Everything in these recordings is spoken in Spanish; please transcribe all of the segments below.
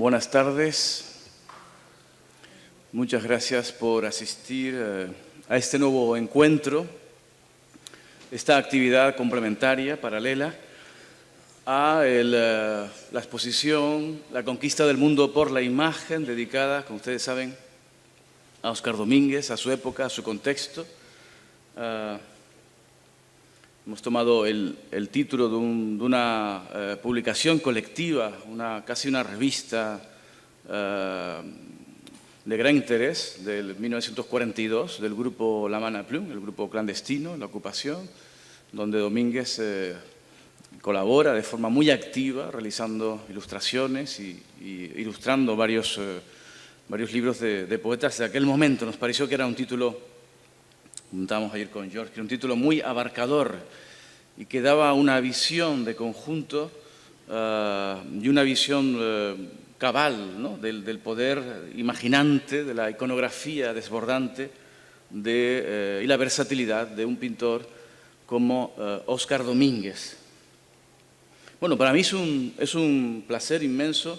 Buenas tardes. Muchas gracias por asistir a este nuevo encuentro, esta actividad complementaria, paralela, a la exposición La conquista del mundo por la imagen, dedicada, como ustedes saben, a Óscar Domínguez, a su época, a su contexto. Hemos tomado el título de una publicación colectiva, casi una revista de gran interés del 1942, del grupo La Mana Plume, el grupo clandestino, la ocupación, donde Domínguez colabora de forma muy activa, realizando ilustraciones y ilustrando varios libros de poetas de aquel momento. Nos pareció que era un título, comentábamos ayer con George, que era un título muy abarcador y que daba una visión de conjunto y una visión cabal, ¿no?, del poder imaginante, de la iconografía desbordante y la versatilidad de un pintor como Óscar Domínguez. Bueno, para mí es un placer inmenso,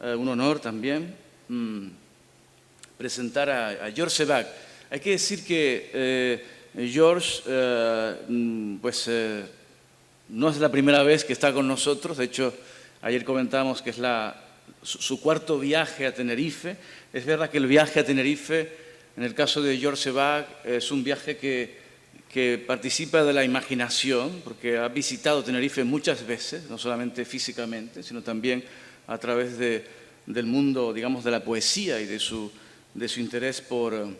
un honor también, presentar a George Sebag. Hay que decir que George no es la primera vez que está con nosotros. De hecho, ayer comentábamos que es su cuarto viaje a Tenerife. Es verdad que el viaje a Tenerife, en el caso de George Sebag, es un viaje que participa de la imaginación, porque ha visitado Tenerife muchas veces, no solamente físicamente, sino también a través del mundo, digamos, de la poesía y de su interés por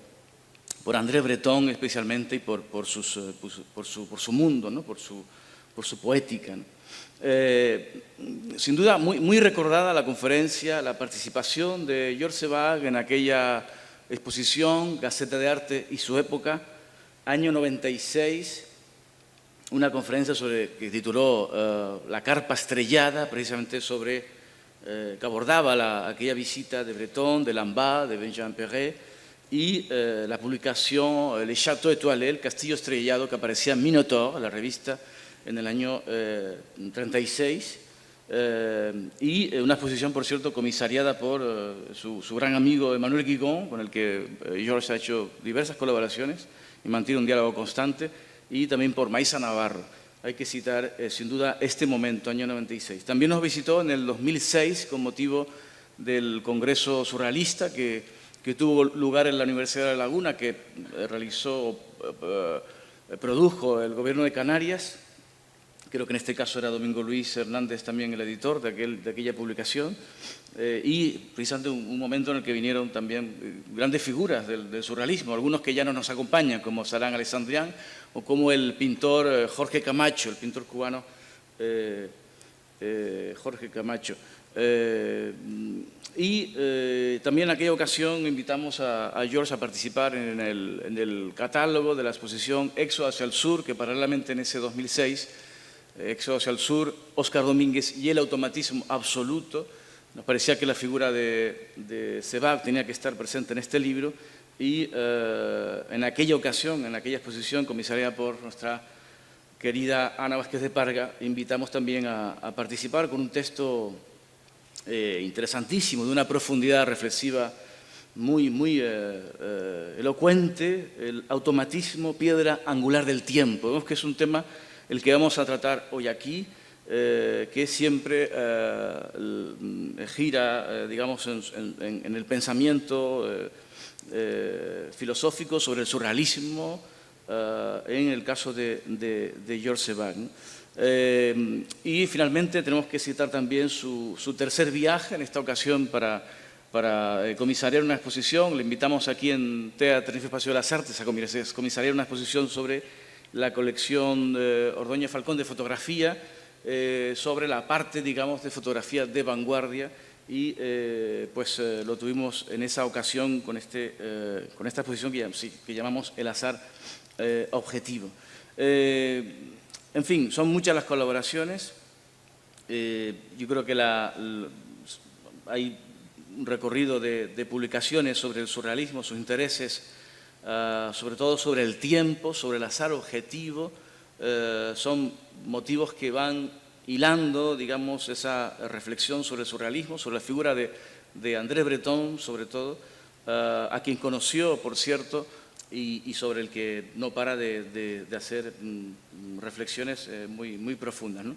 André Breton especialmente y por su mundo, ¿no?, por su poética, ¿no? Sin duda, muy recordada la conferencia, la participación de George Sebag en aquella exposición, Gaceta de Arte y su época, año 96, una conferencia que tituló La carpa estrellada, precisamente que abordaba aquella visita de Breton, de Lambert, de Benjamin Perret, y la publicación Le Château Étoilé, el castillo estrellado, que aparecía en Minotaur, la revista, en el año 36, y una exposición, por cierto, comisariada por su gran amigo Emmanuel Guigon, con el que George ha hecho diversas colaboraciones y mantiene un diálogo constante, y también por Maísa Navarro. Hay que citar, sin duda, este momento, año 96. También nos visitó en el 2006 con motivo del Congreso Surrealista que tuvo lugar en la Universidad de La Laguna, que produjo el Gobierno de Canarias. Creo que en este caso era Domingo Luis Hernández también el editor de aquella publicación, y precisamente un momento en el que vinieron también grandes figuras del surrealismo, algunos que ya no nos acompañan, como Sarán Alessandrián o como el pintor Jorge Camacho, el pintor cubano Jorge Camacho. También en aquella ocasión invitamos a George a participar en el catálogo de la exposición Éxodo hacia el Sur, que paralelamente en ese 2006, Éxodo hacia el Sur, Óscar Domínguez y el automatismo absoluto. Nos parecía que la figura de Sebag tenía que estar presente en este libro, y en aquella ocasión, en aquella exposición comisariada por nuestra querida Ana Vázquez de Parga, invitamos también a participar con un texto interesantísimo, de una profundidad reflexiva muy elocuente, el automatismo, piedra angular del tiempo. Vemos que es un tema el que vamos a tratar hoy aquí, que siempre gira, digamos, en el pensamiento filosófico sobre el surrealismo, en el caso de George Sebag, ¿no? Y finalmente tenemos que citar también su tercer viaje, en esta ocasión para comisariar una exposición. Le invitamos aquí en TEA Tenerife Espacio de las Artes a comisariar una exposición sobre la colección Ordóñez Falcón de fotografía, sobre la parte, digamos, de fotografía de vanguardia, y lo tuvimos en esa ocasión con esta exposición que llamamos El azar objetivo. En fin, son muchas las colaboraciones. Yo creo que hay un recorrido de publicaciones sobre el surrealismo, sus intereses, sobre todo sobre el tiempo, sobre el azar objetivo. Son motivos que van hilando, digamos, esa reflexión sobre el surrealismo, sobre la figura de de André Breton, sobre todo, a quien conoció, por cierto, y sobre el que no para de hacer reflexiones muy profundas, ¿no?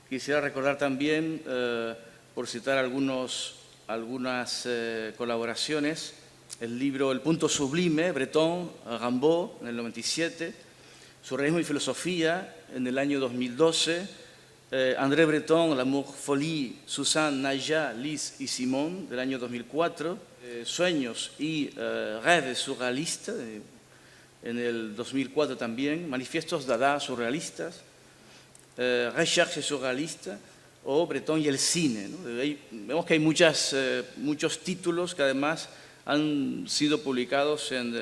Quisiera recordar también, por citar algunas colaboraciones, el libro El punto sublime, Breton, Rimbaud, en el 97, Surrealismo y filosofía, en el año 2012, André Breton, L'amour folie, Suzanne, Naya, Liz y Simone, del año 2004, Sueños y Rêves surrealistas, en el 2004 también, Manifiestos Dada surrealistas, Recherche surrealista o Breton y el cine, ¿no? Vemos que hay muchos títulos que además han sido publicados en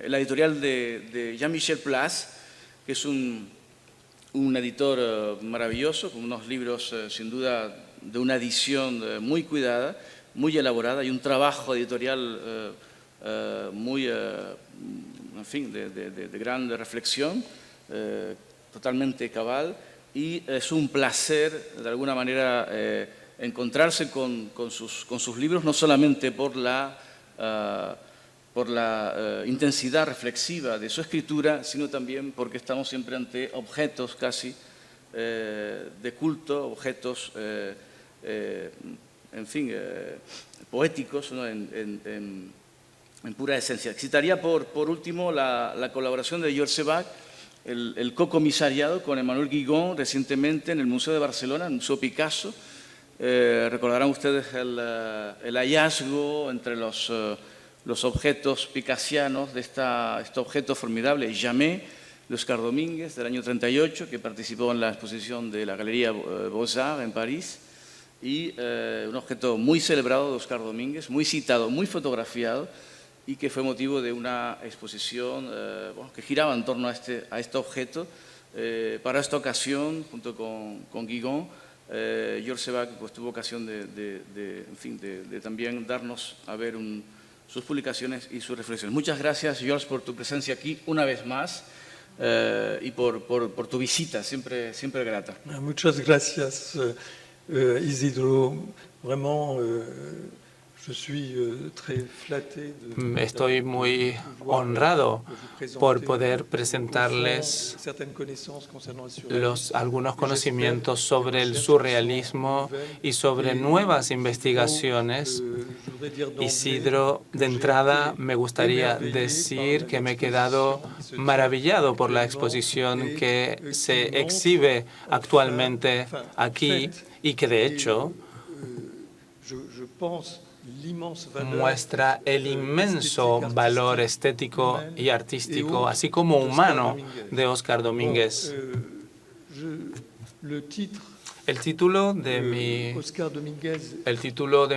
la editorial de Jean-Michel Place, que es un editor maravilloso, con unos libros sin duda de una edición muy cuidada, muy elaborada, y un trabajo editorial muy, en fin, de gran reflexión, totalmente cabal, y es un placer, de alguna manera, encontrarse con sus libros, no solamente por la intensidad reflexiva de su escritura, sino también porque estamos siempre ante objetos casi de culto, objetos, en fin, poéticos, ¿no? en pura esencia. Citaría por último la colaboración de Georges Seurat, el co-comisariado con Emmanuel Guigon recientemente en el Museo de Barcelona, el Museo Picasso. Recordarán ustedes el hallazgo entre los objetos picassianos de este objeto formidable, Jamais, de Oscar Domínguez, del año 38, que participó en la exposición de la Galería Beaux-Arts en París, y un objeto muy celebrado de Oscar Domínguez, muy citado, muy fotografiado, y que fue motivo de una exposición que giraba en torno a este objeto. Para esta ocasión, junto con Guigon, Georges Seurat pues, tuvo ocasión de también darnos a ver sus publicaciones y sus reflexiones. Muchas gracias, Georges, por tu presencia aquí una vez más y por tu visita, siempre grata. Muchas gracias, Isidro. Vraiment, je suis très flatté de Estoy muy honrado por poder presentarles algunos conocimientos sobre el surrealismo y sobre nuevas investigaciones. Isidro, de entrada me gustaría decir que me he quedado maravillado por la exposición que se exhibe actualmente aquí y que de hecho muestra el inmenso valor estético y artístico, así como humano, de Oscar Domínguez. El título de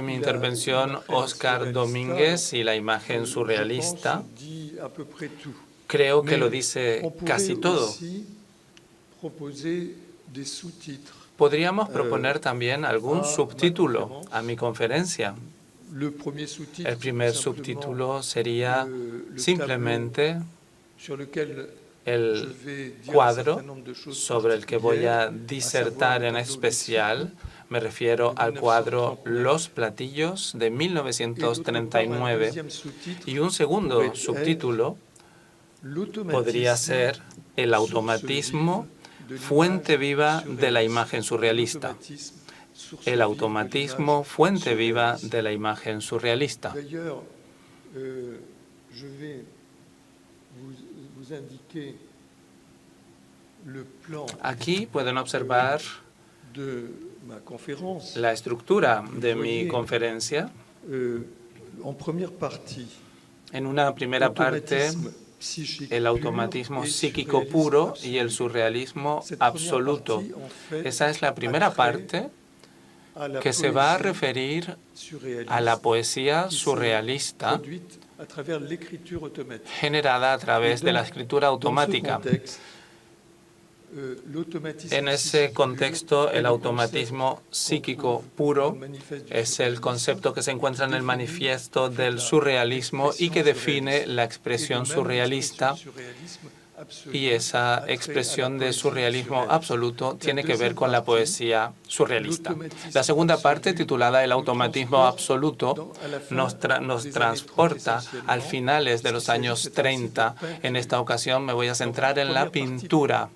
mi intervención, Oscar Domínguez y la imagen surrealista, creo que lo dice casi todo. Podríamos proponer también algún subtítulo a mi conferencia. El primer subtítulo sería simplemente el cuadro sobre el que voy a disertar en especial. Me refiero al cuadro Los platillos de 1939. Y un segundo subtítulo podría ser El automatismo, fuente viva de la imagen surrealista. El automatismo, fuente viva de la imagen surrealista. Aquí pueden observar la estructura de mi conferencia. En una primera parte, el automatismo psíquico puro y el surrealismo absoluto. Esa es la primera parte que se va a referir a la poesía surrealista generada a través de la escritura automática. En ese contexto, el automatismo psíquico puro es el concepto que se encuentra en el manifiesto del surrealismo y que define la expresión surrealista y esa expresión de surrealismo absoluto tiene que ver con la poesía surrealista. La segunda parte, titulada El automatismo absoluto, nos transporta al finales de los años 30. En esta ocasión me voy a centrar en la pintura.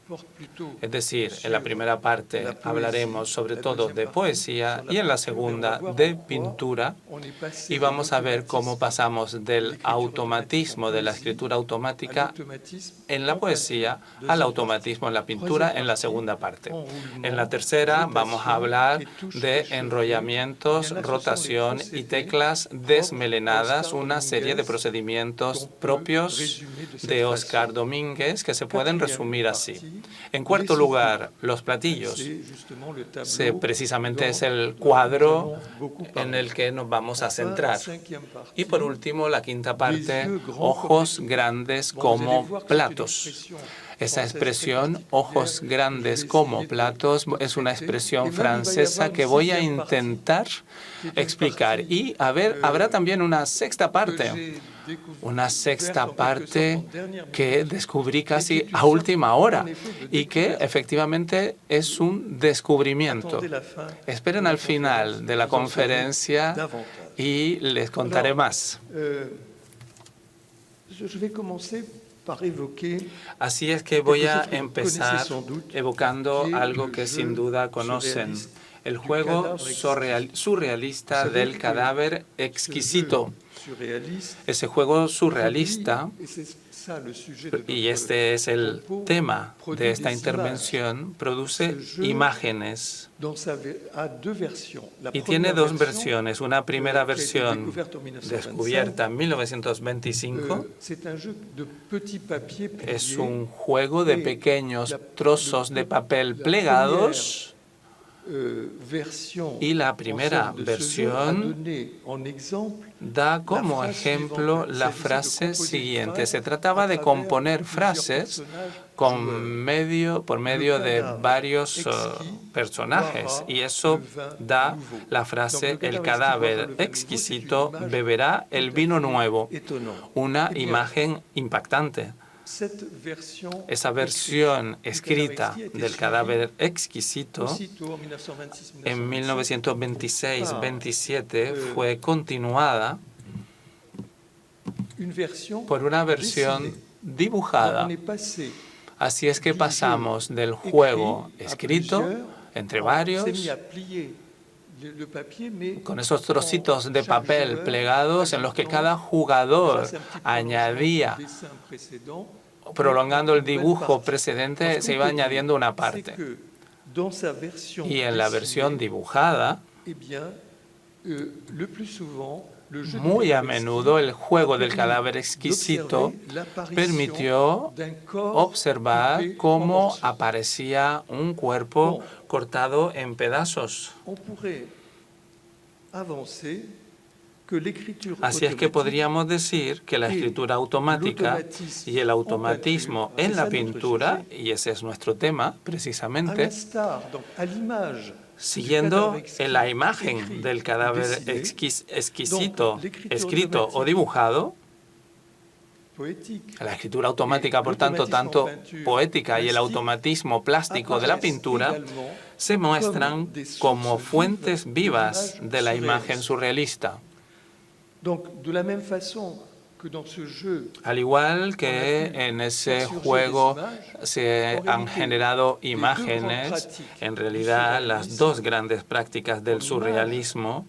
Es decir, en la primera parte hablaremos sobre todo de poesía y en la segunda de pintura, y vamos a ver cómo pasamos del automatismo de la escritura automática en la poesía al automatismo en la pintura en la segunda parte. En la tercera vamos a hablar de enrollamientos, rotación y teclas desmelenadas, una serie de procedimientos propios de Oscar Domínguez que se pueden resumir así. En cuarto lugar, los platillos. Precisamente es el cuadro en el que nos vamos a centrar. Y por último, la quinta parte, ojos grandes como platos. Esa expresión, ojos grandes como platos, es una expresión francesa que voy a intentar explicar. Y habrá también una sexta parte que descubrí casi a última hora y que efectivamente es un descubrimiento. Esperen al final de la conferencia y les contaré más. Así es que voy a empezar evocando algo que sin duda conocen, el juego surrealista del cadáver exquisito. Ese juego surrealista, y este es el tema de esta intervención, produce imágenes. Y tiene dos versiones. Una primera versión descubierta en 1925. Es un juego de pequeños trozos de papel plegados. Y la primera versión da como ejemplo la frase siguiente. Se trataba de componer frases por medio de varios personajes, y eso da la frase el cadáver exquisito beberá el vino nuevo, una imagen impactante. Esa versión escrita del cadáver exquisito en 1926-27 fue continuada por una versión dibujada. Así es que pasamos del juego escrito entre varios, con esos trocitos de papel plegados en los que cada jugador añadía, prolongando el dibujo precedente, se iba añadiendo una parte. Y en la versión dibujada, muy a menudo el juego del cadáver exquisito permitió observar cómo aparecía un cuerpo cortado en pedazos. Así es que podríamos decir que la escritura automática y el automatismo en la pintura, y ese es nuestro tema precisamente, siguiendo en la imagen del cadáver exquisito, escrito o dibujado, la escritura automática, por tanto poética, y el automatismo plástico de la pintura se muestran como fuentes vivas de la imagen surrealista. Al igual que en ese juego se han generado imágenes, en realidad las dos grandes prácticas del surrealismo,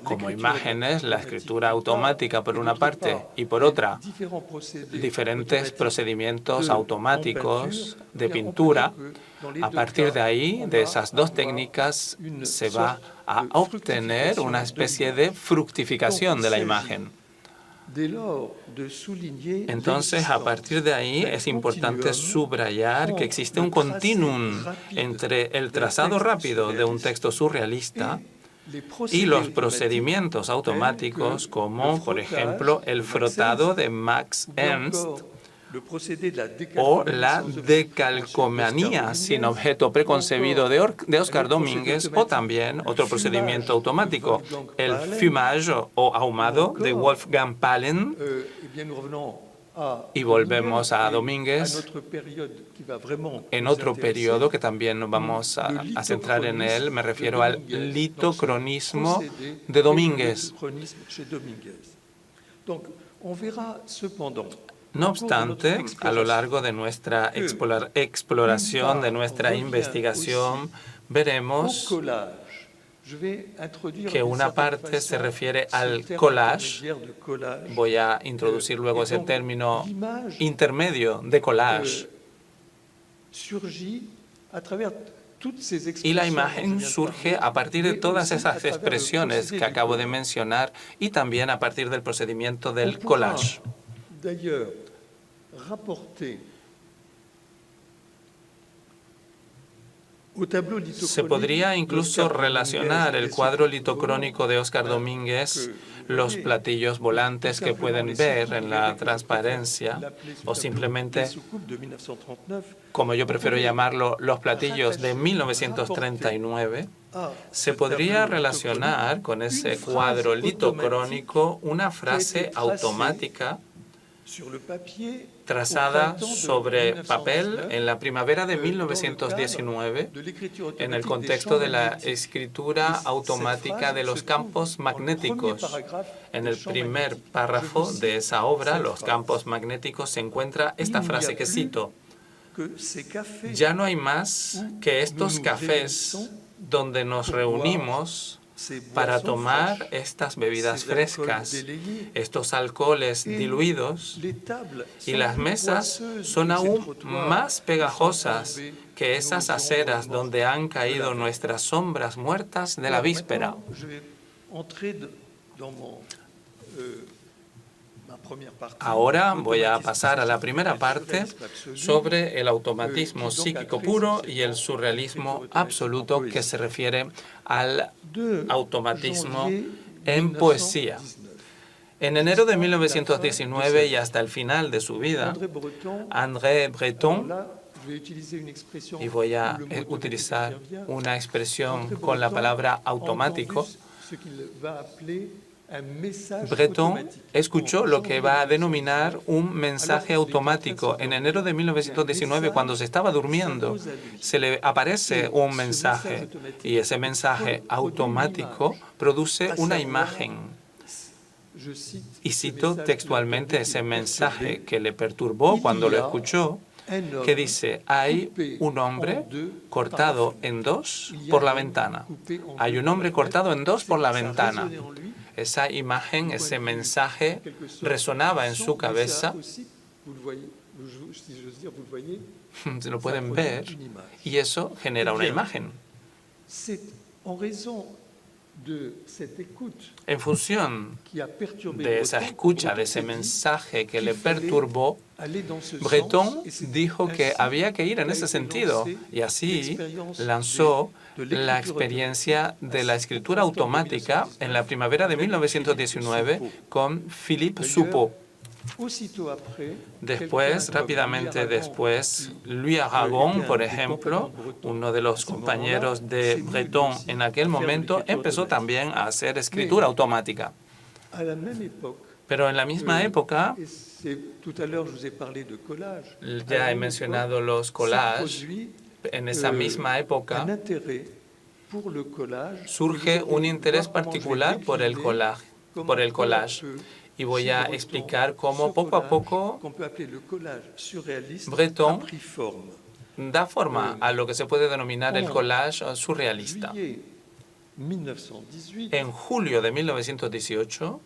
como imágenes, la escritura automática por una parte y por otra, diferentes procedimientos automáticos de pintura. A partir de ahí, de esas dos técnicas, se va a obtener una especie de fructificación de la imagen. Entonces, a partir de ahí, es importante subrayar que existe un continuum entre el trazado rápido de un texto surrealista y los procedimientos automáticos, como, por ejemplo, el frotado de Max Ernst o la decalcomanía sin objeto preconcebido de Oscar Domínguez, o también otro procedimiento automático, el fumage o ahumado de Wolfgang Palen. y volvemos a Domínguez en otro periodo que también nos vamos a centrar en él. Me refiero al litocronismo de Domínguez. No obstante, a lo largo de nuestra exploración, de nuestra investigación, veremos que una parte se refiere al collage. Voy a introducir luego ese término intermedio de collage. Y la imagen surge a partir de todas esas expresiones que acabo de mencionar y también a partir del procedimiento del collage. Se podría incluso relacionar el cuadro litocrónico de Óscar Domínguez, los platillos volantes que pueden ver en la transparencia, o simplemente, como yo prefiero llamarlo, los platillos de 1939, se podría relacionar con ese cuadro litocrónico una frase automática trazada sobre papel en la primavera de 1919 en el contexto de la escritura automática de los campos magnéticos. En el primer párrafo de esa obra, Los campos magnéticos, se encuentra esta frase que cito: «Ya no hay más que estos cafés donde nos reunimos para tomar estas bebidas frescas, estos alcoholes diluidos, y las mesas son aún más pegajosas que esas aceras donde han caído nuestras sombras muertas de la víspera». Ahora voy a pasar a la primera parte sobre el automatismo psíquico puro y el surrealismo absoluto, que se refiere al automatismo en poesía. En enero de 1919 y hasta el final de su vida, André Breton, y voy a utilizar una expresión con la palabra automático, Breton escuchó lo que va a denominar un mensaje automático. En enero de 1919, cuando se estaba durmiendo, se le aparece un mensaje y ese mensaje automático produce una imagen. Y cito textualmente ese mensaje que le perturbó cuando lo escuchó, que dice: hay un hombre cortado en dos por la ventana. Hay un hombre cortado en dos por la ventana. Esa imagen, ese mensaje resonaba en su cabeza, se lo pueden ver, y eso genera una imagen. En función de esa escucha, de ese mensaje que le perturbó, Breton dijo que había que ir en ese sentido, y así lanzó la experiencia de la escritura automática en la primavera de 1919 con Philippe Soupault. Después, rápidamente después, Louis Aragon, por ejemplo, uno de los compañeros de Breton en aquel momento, empezó también a hacer escritura automática. Pero en la misma época, ya he mencionado los collages, en esa misma época surge un interés particular por el collage. Y voy a explicar cómo poco a poco Breton da forma a lo que se puede denominar el collage surrealista. En julio de 1918,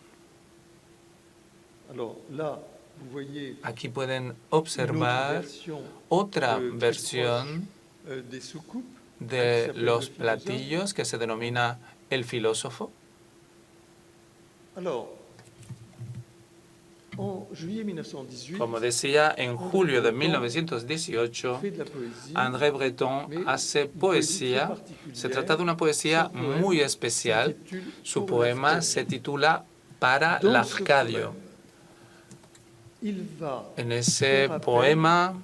aquí pueden observar otra versión de los platillos que se denomina el filósofo. Como decía, en julio de 1918, André Breton hace poesía. Se trata de una poesía muy especial. Su poema se titula Para Lafcadio. En ese poema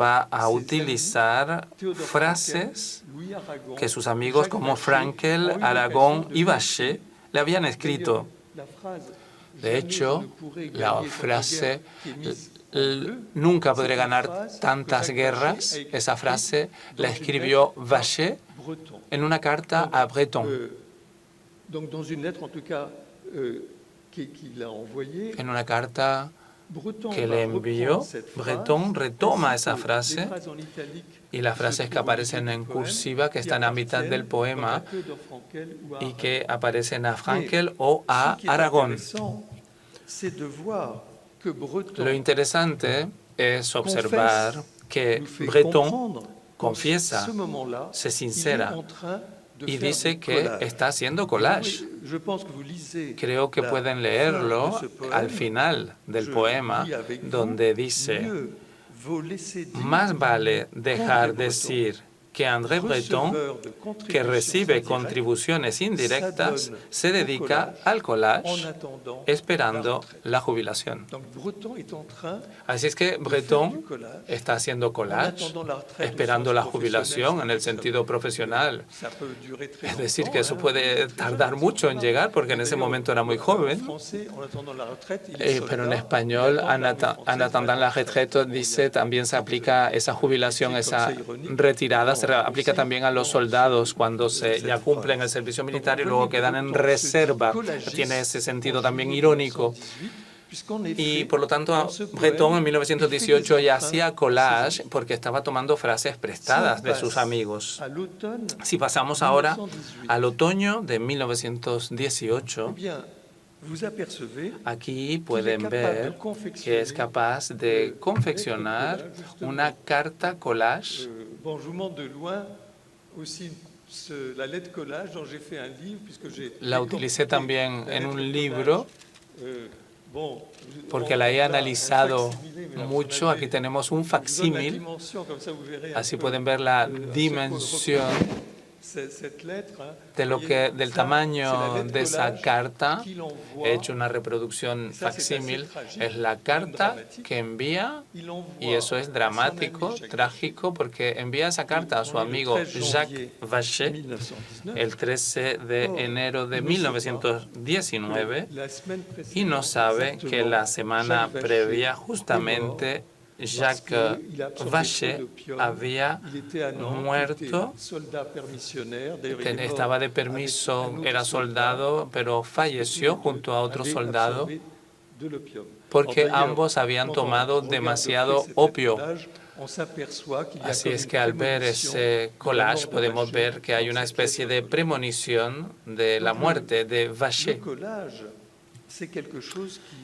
va a utilizar frases que sus amigos como Frankel, Aragon y Bachet le habían escrito. De hecho, la frase «nunca podré ganar tantas guerras», esa frase la escribió Vacher en una carta a Breton. En una carta que le envió, Breton retoma esa frase y las frases que aparecen en cursiva, que están a mitad del poema y que aparecen a Frankel o a Aragón. Lo interesante es observar que Breton confiesa, se sincera y dice que está haciendo collage. Creo que pueden leerlo al final del poema, donde dice: más vale dejar decir que André Breton, que recibe contribuciones indirectas, se dedica al collage esperando la jubilación. Así es que Breton está haciendo collage esperando la jubilación en el sentido profesional. Es decir, que eso puede tardar mucho en llegar porque en ese momento era muy joven. Pero en español, en attendant la retraite, dice, también se aplica esa jubilación, esa retirada, se aplica también a los soldados cuando ya cumplen el servicio militar y luego quedan en reserva. Tiene ese sentido también irónico. Y por lo tanto, Breton en 1918 ya hacía collage porque estaba tomando frases prestadas de sus amigos. Si pasamos ahora al otoño de 1918, aquí pueden ver que es capaz de confeccionar una carta collage. La utilicé también en un libro porque la he analizado mucho. Aquí tenemos un facsímil, así pueden ver la dimensión del tamaño de esa carta. He hecho una reproducción facsímil. Es la carta que envía, y eso es dramático, trágico, porque envía esa carta a su amigo Jacques Vacher el 13 de enero de 1919 y no sabe que la semana previa justamente Jacques Vacher había muerto, estaba de permiso, era soldado, pero falleció junto a otro soldado porque ambos habían tomado demasiado opio. Así es que al ver ese collage podemos ver que hay una especie de premonición de la muerte de Vacher.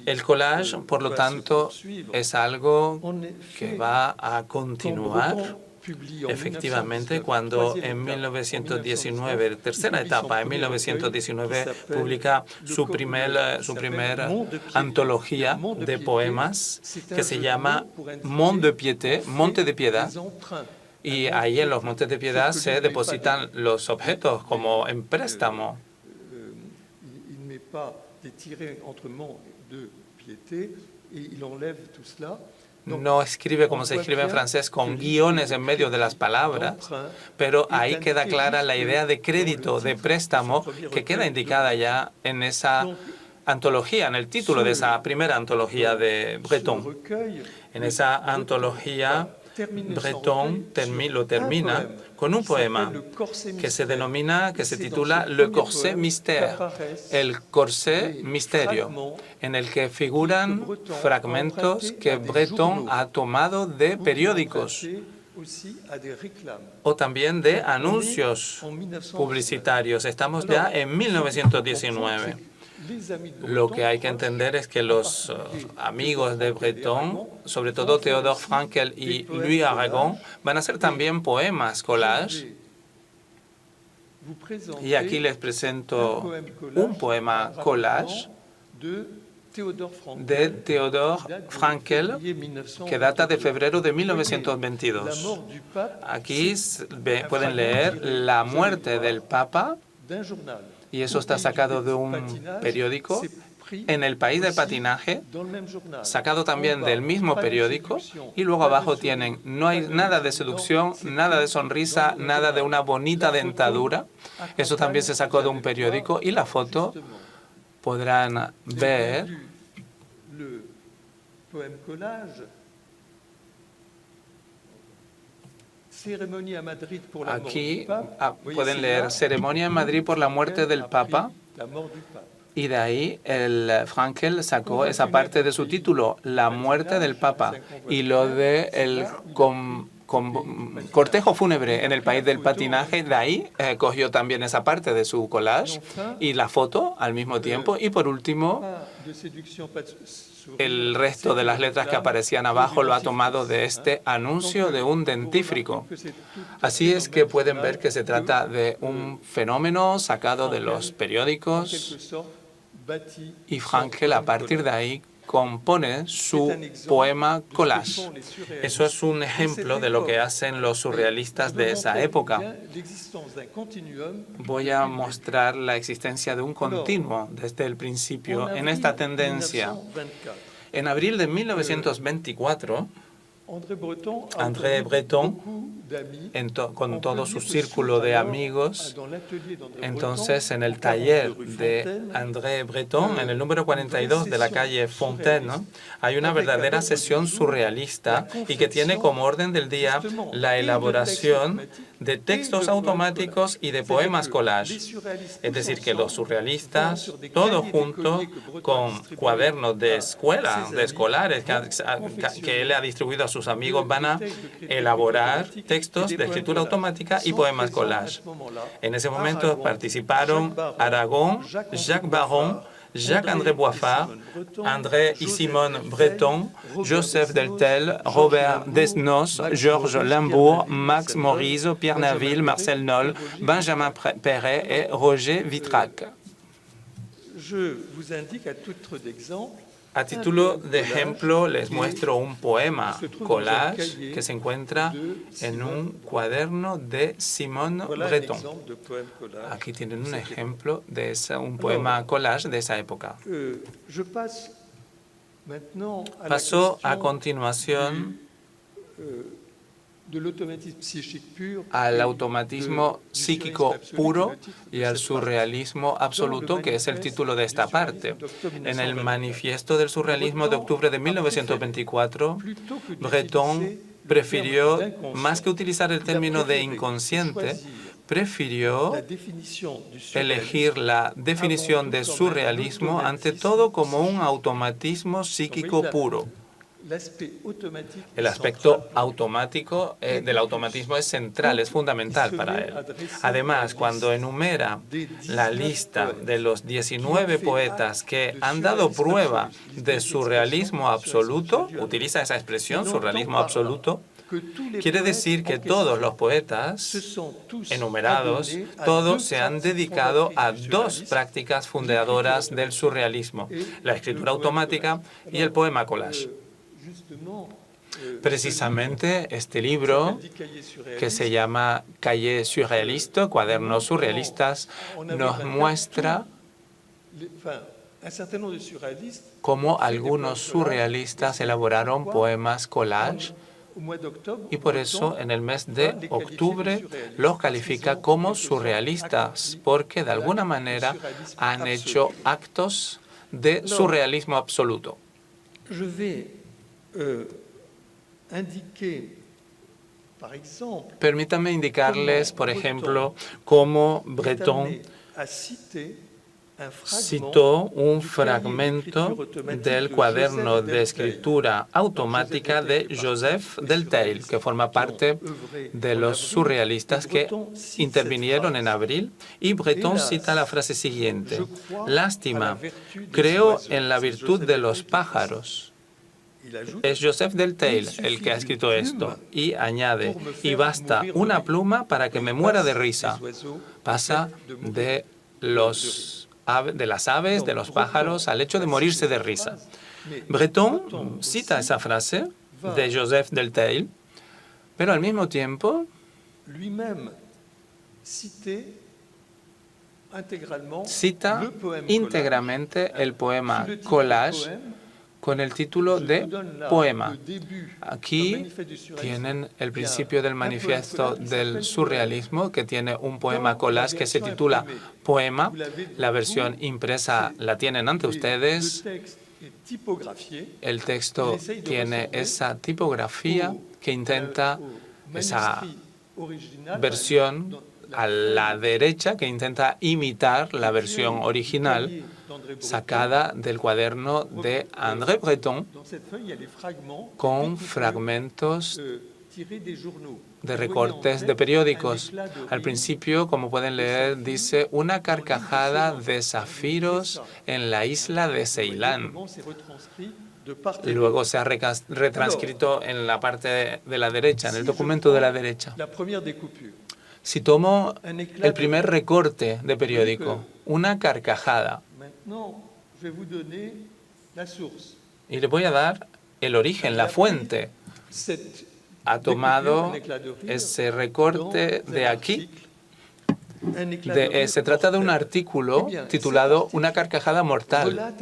El collage, por lo tanto, es algo que va a continuar. Efectivamente, cuando en 1919, tercera etapa, en 1919, publica su primer antología de poemas que se llama Mont de Piété, Monte de Piedad. Y ahí en los Montes de Piedad se depositan los objetos como en préstamo. No escribe como se escribe en francés, con guiones en medio de las palabras, pero ahí queda clara la idea de crédito, de préstamo, que queda indicada ya en esa antología, en el título de esa primera antología de Breton. En esa antología, Breton lo termina con un poema que se titula Le Corset Mystère, el corsé misterio, en el que figuran fragmentos que Breton ha tomado de periódicos o también de anuncios publicitarios. Estamos ya en 1919. Lo que hay que entender es que los amigos de Breton, sobre todo Théodore Frankel y Louis Aragon, van a hacer también poemas collage. Y aquí les presento un poema collage de Théodore Frankel que data de febrero de 1922. Aquí pueden leer la muerte del Papa. Y eso está sacado de un periódico en El País del Patinaje, sacado también del mismo periódico. Y luego abajo tienen, no hay nada de seducción, nada de sonrisa, nada de una bonita dentadura. Eso también se sacó de un periódico. Y la foto podrán ver aquí, pueden leer Ceremonia en Madrid por la muerte del Papa. Y de ahí Frankel sacó esa parte de su título, La muerte del Papa, y lo de el cortejo fúnebre en el país del patinaje. De ahí cogió también esa parte de su collage y la foto al mismo tiempo. Y por último, el resto de las letras que aparecían abajo lo ha tomado de este anuncio de un dentífrico. Así es que pueden ver que se trata de un fenómeno sacado de los periódicos, y Frankel a partir de ahí compone su poema collage. Eso es un ejemplo de lo que hacen los surrealistas de esa época. Voy a mostrar la existencia de un continuo desde el principio en esta tendencia. En abril de 1924, André Breton, con todo su círculo de amigos, entonces en el taller de André Breton, en el número 42 de la calle Fontaine, hay una verdadera sesión surrealista y que tiene como orden del día la elaboración de textos automáticos y de poemas collage. Es decir, que los surrealistas, todos juntos, con cuadernos de escuela, de escolares que él ha distribuido a sus amigos, van a elaborar textos de escritura automática y poemas collage. En ese momento participaron Aragon, Jacques Baron, Jacques-André Boiffard, André y Simone Breton, Joseph Deltel, Robert Desnos, Georges Limbourg, Max Morisot, Pierre Naville, Marcel Noll, Benjamin Perret et Roger Vitrac. A título de ejemplo, les muestro un poema collage que se encuentra en un cuaderno de Simone Breton. Aquí tienen un ejemplo de un poema collage de esa época. Paso a continuación al automatismo psíquico puro y al surrealismo absoluto, que es el título de esta parte. En el manifiesto del surrealismo de octubre de 1924, Breton prefirió, más que utilizar el término de inconsciente, prefirió elegir la definición de surrealismo ante todo como un automatismo psíquico puro. El aspecto automático del automatismo es central, es fundamental para él. Además, cuando enumera la lista de los 19 poetas que han dado prueba de surrealismo absoluto, utiliza esa expresión, surrealismo absoluto, quiere decir que todos los poetas enumerados, todos se han dedicado a dos prácticas fundadoras del surrealismo, la escritura automática y el poema collage. Precisamente este libro, que se llama Cahiers surréalistes, cuadernos surrealistas, nos muestra cómo algunos surrealistas elaboraron poemas collage, y por eso en el mes de octubre los califica como surrealistas, porque de alguna manera han hecho actos de surrealismo absoluto. Permítanme indicarles, por ejemplo, cómo Breton citó un fragmento del cuaderno de escritura automática de Joseph Deltel, que forma parte de los surrealistas que intervinieron en abril, y Breton cita la frase siguiente: lástima, creo en la virtud de los pájaros. Es Joseph Deltel el que ha escrito esto, y añade: y basta una pluma para que me muera de risa. Pasa de las aves, de los pájaros, al hecho de morirse de risa. Breton cita esa frase de Joseph Deltel, pero al mismo tiempo cita íntegramente el poema collage con el título de Poema. Aquí tienen el principio del manifiesto del surrealismo, que tiene un poema collage que se titula Poema. La versión impresa la tienen ante ustedes. El texto tiene esa tipografía que intenta, esa versión a la derecha, que intenta imitar la versión original sacada del cuaderno de André Breton, con fragmentos de recortes de periódicos. Al principio, como pueden leer, dice una carcajada de zafiros en la isla de Ceilán. Luego se ha retranscrito en la parte de la derecha, en el documento de la derecha. Si tomo el primer recorte de periódico, una carcajada, y le voy a dar el origen, la fuente. Ha tomado ese recorte de aquí. Se trata de un artículo titulado Una carcajada mortal.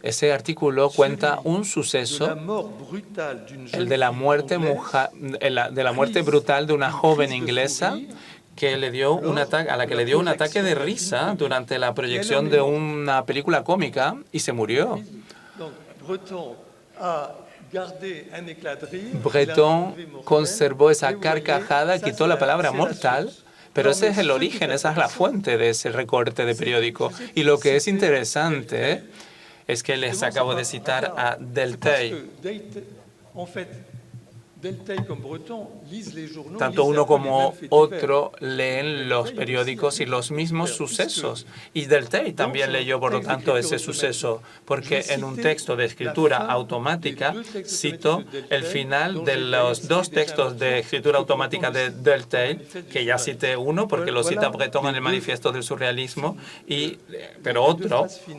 Ese artículo cuenta un suceso, el de la muerte brutal de una joven inglesa que le dio a la que le dio un ataque de risa durante la proyección de una película cómica y se murió. Breton conservó esa carcajada, quitó la palabra mortal, pero ese es el origen, esa es la fuente de ese recorte de periódico. Y lo que es interesante es que les acabo de citar a Delteil. Tanto uno como otro leen los periódicos y los mismos sucesos. Y Delteil también leyó, por lo tanto, ese suceso, porque en un texto de escritura automática cito el final de los dos textos de escritura automática de Delteil, que ya cité uno porque lo cita Breton en el manifiesto del surrealismo, pero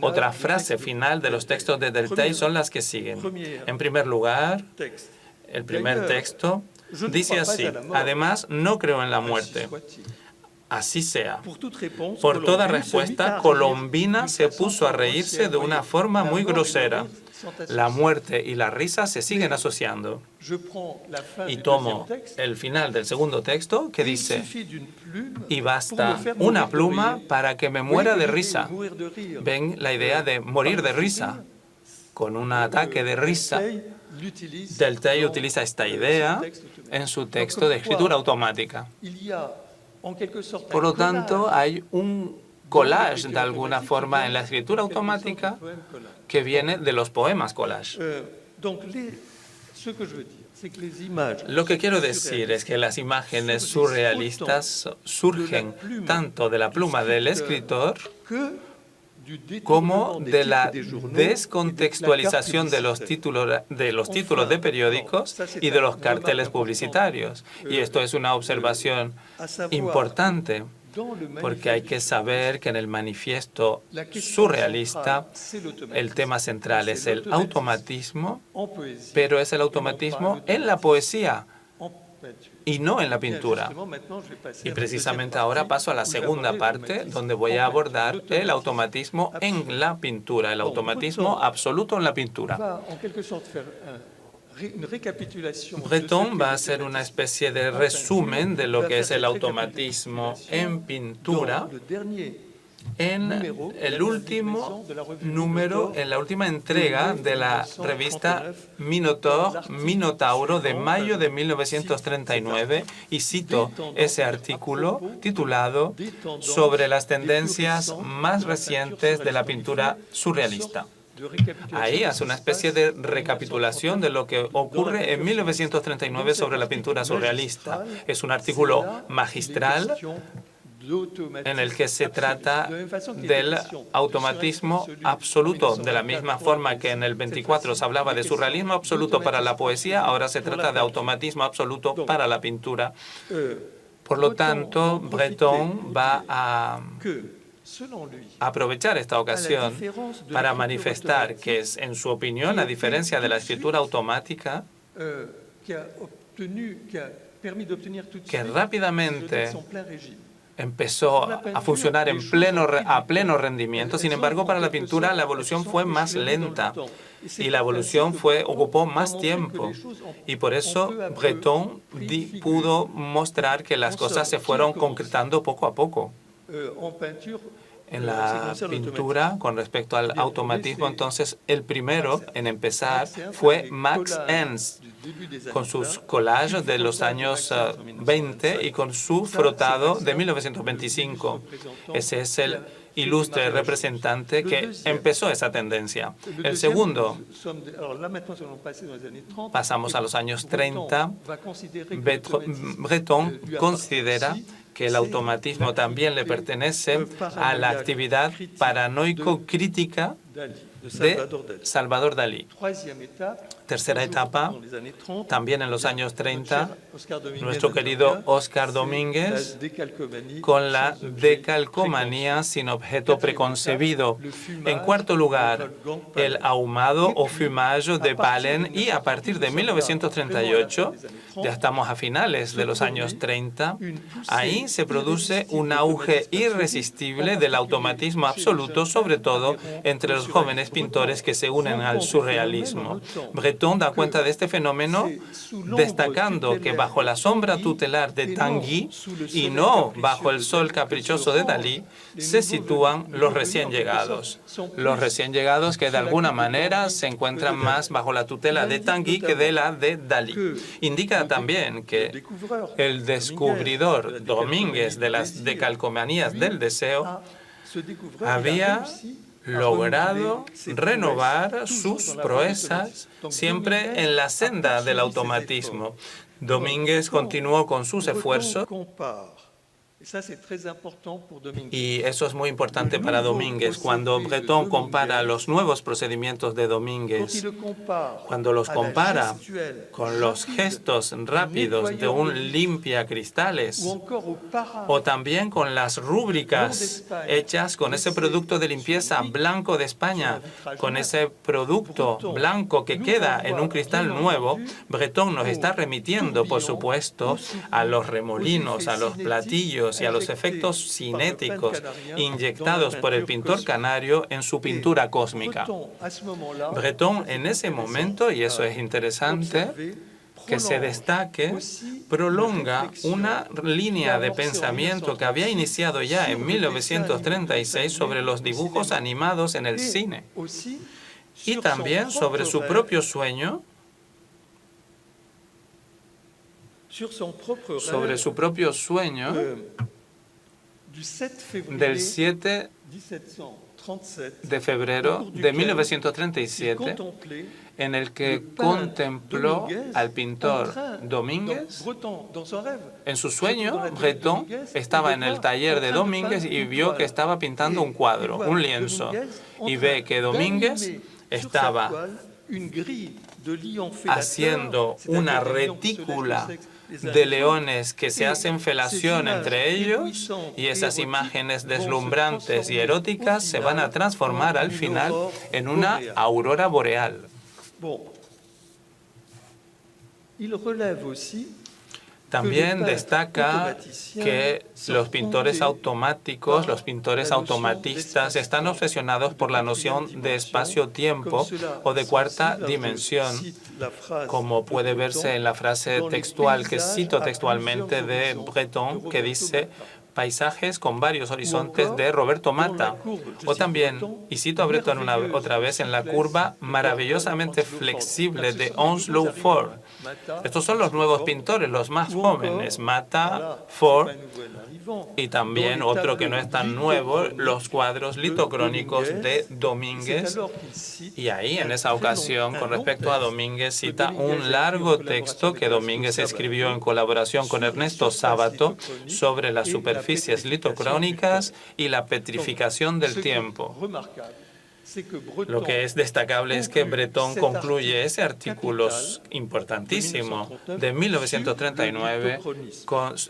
otra frase final de los textos de Delteil son las que siguen. En primer lugar, el primer texto dice así: además, no creo en la muerte. Así sea. Por toda respuesta, Colombina se puso a reírse de una forma muy grosera. La muerte y la risa se siguen asociando. Y tomo el final del segundo texto que dice: y basta una pluma para que me muera de risa. Ven la idea de morir de risa. Con un ataque de risa, Delteil utiliza esta idea en su texto de escritura automática. Por lo tanto, hay un collage de alguna forma en la escritura automática que viene de los poemas collage. Lo que quiero decir es que las imágenes surrealistas surgen tanto de la pluma del escritor como de la descontextualización de los títulos de periódicos y de los carteles publicitarios. Y esto es una observación importante, porque hay que saber que en el manifiesto surrealista el tema central es el automatismo, pero es el automatismo en la poesía y no en la pintura. Y precisamente ahora paso a la segunda parte, donde voy a abordar el automatismo en la pintura, el automatismo absoluto en la pintura. Breton va a hacer una especie de resumen de lo que es el automatismo en pintura en el último número, en la última entrega de la revista Minotauro de mayo de 1939, y cito ese artículo titulado Sobre las tendencias más recientes de la pintura surrealista. Ahí hace una especie de recapitulación de lo que ocurre en 1939 sobre la pintura surrealista. Es un artículo magistral en el que se trata del automatismo absoluto. De la misma forma que en el 24 se hablaba de surrealismo absoluto para la poesía, ahora se trata de automatismo absoluto para la pintura. Por lo tanto, Breton va a aprovechar esta ocasión para manifestar que es, en su opinión, a diferencia de la escritura automática, que rápidamente empezó a funcionar a pleno rendimiento. Sin embargo, para la pintura la evolución fue más lenta y la evolución ocupó más tiempo. Y por eso Breton pudo mostrar que las cosas se fueron concretando poco a poco. En la pintura, con respecto al automatismo, entonces el primero en empezar fue Max Ernst, con sus collages de los años 20 y con su frotado de 1925. Ese es el ilustre representante que empezó esa tendencia. El segundo, pasamos a los años 30, Breton considera que el automatismo también le pertenece a la actividad paranoico-crítica de Salvador Dalí. Tercera etapa, también en los años 30, nuestro querido Oscar Domínguez con la decalcomanía sin objeto preconcebido. En cuarto lugar, el ahumado o fumage de Pahlen, y a partir de 1938, ya estamos a finales de los años 30, ahí se produce un auge irresistible del automatismo absoluto, sobre todo entre los jóvenes pintores que se unen al surrealismo. Breton da cuenta de este fenómeno destacando que bajo la sombra tutelar de Tanguy y no bajo el sol caprichoso de Dalí se sitúan los recién llegados. Los recién llegados que de alguna manera se encuentran más bajo la tutela de Tanguy que de la de Dalí. Indica también que el descubridor Domínguez de las decalcomanías del deseo había logrado renovar sus proezas siempre en la senda del automatismo. Domínguez continuó con sus esfuerzos y eso es muy importante para Domínguez. Cuando Breton compara los nuevos procedimientos de Domínguez, cuando los compara con los gestos rápidos de un limpiacristales o también con las rúbricas hechas con ese producto de limpieza blanco de España, con ese producto blanco que queda en un cristal nuevo, Breton nos está remitiendo, por supuesto, a los remolinos, a los platillos y a los efectos cinéticos inyectados por el pintor canario en su pintura cósmica. Breton en ese momento, y eso es interesante que se destaque, prolonga una línea de pensamiento que había iniciado ya en 1936 sobre los dibujos animados en el cine y también sobre su propio sueño, del 7 de febrero de 1937, en el que contempló al pintor Domínguez. En su sueño, Breton estaba en el taller de Domínguez y vio que estaba pintando un cuadro, un lienzo, y ve que Domínguez estaba haciendo una retícula de leones que se hacen felación entre ellos, y esas imágenes deslumbrantes y eróticas se van a transformar al final en una aurora boreal. También destaca que los pintores automáticos, los pintores automatistas, están obsesionados por la noción de espacio-tiempo o de cuarta dimensión, como puede verse en la frase textual que cito textualmente de Breton, que dice: paisajes con varios horizontes, de Roberto Mata. O también, y cito a Breton otra vez, en la curva maravillosamente flexible de Onslow Ford. Estos son los nuevos pintores, los más jóvenes, Mata, Ford, y también otro que no es tan nuevo, los cuadros litocrónicos de Domínguez. Y ahí, en esa ocasión, con respecto a Domínguez, cita un largo texto que Domínguez escribió en colaboración con Ernesto Sábato sobre las superficies litocrónicas y la petrificación del tiempo. Lo que es destacable es que Breton concluye ese artículo importantísimo de 1939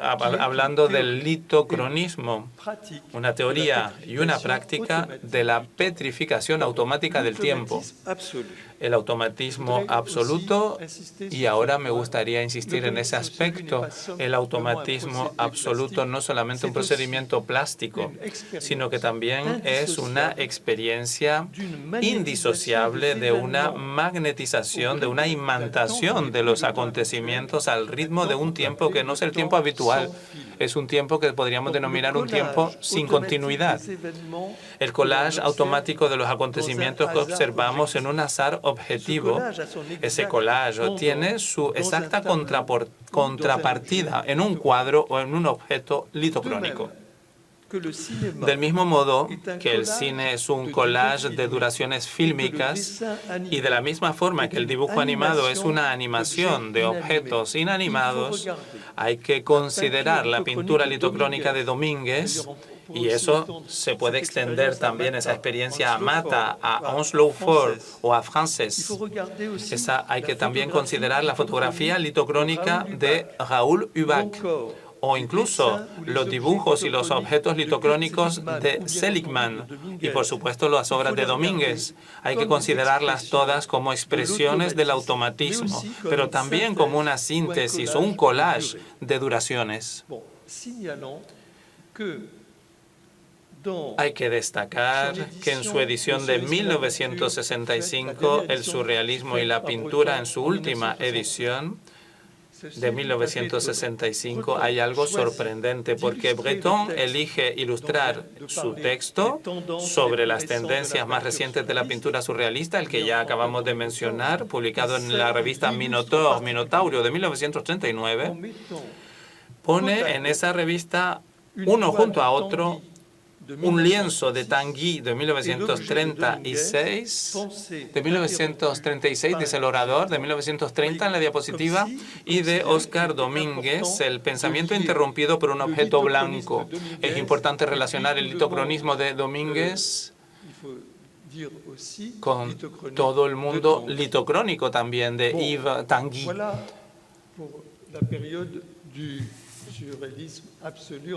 hablando del litocronismo, una teoría y una práctica de la petrificación automática del tiempo. el automatismo absoluto, y ahora me gustaría insistir en ese aspecto. El automatismo absoluto no es solamente un procedimiento plástico, sino que también es una experiencia indisociable de una magnetización, de una imantación de los acontecimientos al ritmo de un tiempo que no es el tiempo habitual. Es un tiempo que podríamos denominar un tiempo sin continuidad. El collage automático de los acontecimientos que observamos en un azar objetivo, ese collage tiene su exacta contrapartida en un cuadro o en un objeto litocrónico. Del mismo modo que el cine es un collage de duraciones fílmicas, y de la misma forma que el dibujo animado es una animación de objetos inanimados, hay que considerar la pintura litocrónica de Domínguez, y eso se puede extender también, esa experiencia a Mata, a Onslow Ford o a Frances. Hay que también considerar la fotografía litocrónica de Raoul Ubach, o incluso los dibujos y los objetos litocrónicos de Seligman, y por supuesto las obras de Domínguez. Hay que considerarlas todas como expresiones del automatismo, pero también como una síntesis o un collage de duraciones. Hay que destacar que en su edición de 1965, el surrealismo y la pintura, en su última edición, de 1965, hay algo sorprendente, porque Breton elige ilustrar su texto sobre las tendencias más recientes de la pintura surrealista, el que ya acabamos de mencionar, publicado en la revista Minotaurio de 1939. Pone en esa revista, uno junto a otro, un lienzo de Tanguy de 1936, dice el orador, de 1930 en la diapositiva, y de Oscar Domínguez, el pensamiento interrumpido por un objeto blanco. Es importante relacionar el litocronismo de Domínguez con todo el mundo litocrónico también de Yves Tanguy.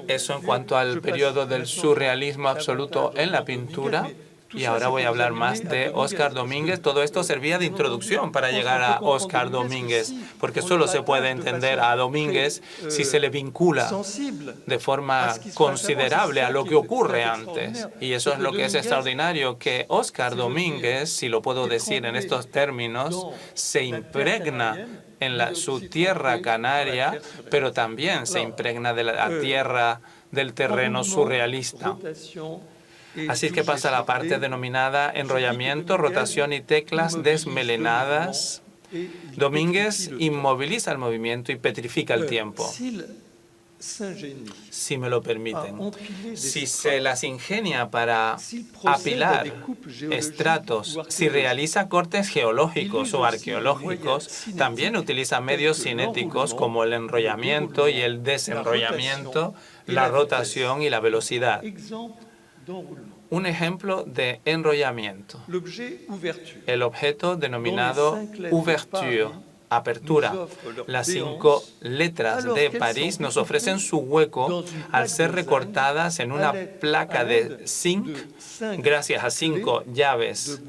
Eso en cuanto al periodo del surrealismo absoluto en la pintura. Y ahora voy a hablar más de Oscar Domínguez. Todo esto servía de introducción para llegar a Oscar Domínguez, porque solo se puede entender a Domínguez si se le vincula de forma considerable a lo que ocurre antes. Y eso es lo que es extraordinario, que Oscar Domínguez, si lo puedo decir en estos términos, se impregna en su tierra canaria, pero también se impregna de la tierra del terreno surrealista. Así que pasa a la parte denominada enrollamiento, rotación y teclas desmelenadas. Domínguez inmoviliza el movimiento y petrifica el tiempo. Si me lo permiten, si se las ingenia para apilar estratos, si realiza cortes geológicos o arqueológicos, también utiliza medios cinéticos como el enrollamiento y el desenrollamiento, la rotación y la velocidad. Un ejemplo de enrollamiento, el objeto denominado ouverture, apertura. Las 5 letras de París nos ofrecen su hueco al ser recortadas en una placa de zinc gracias a 5 llaves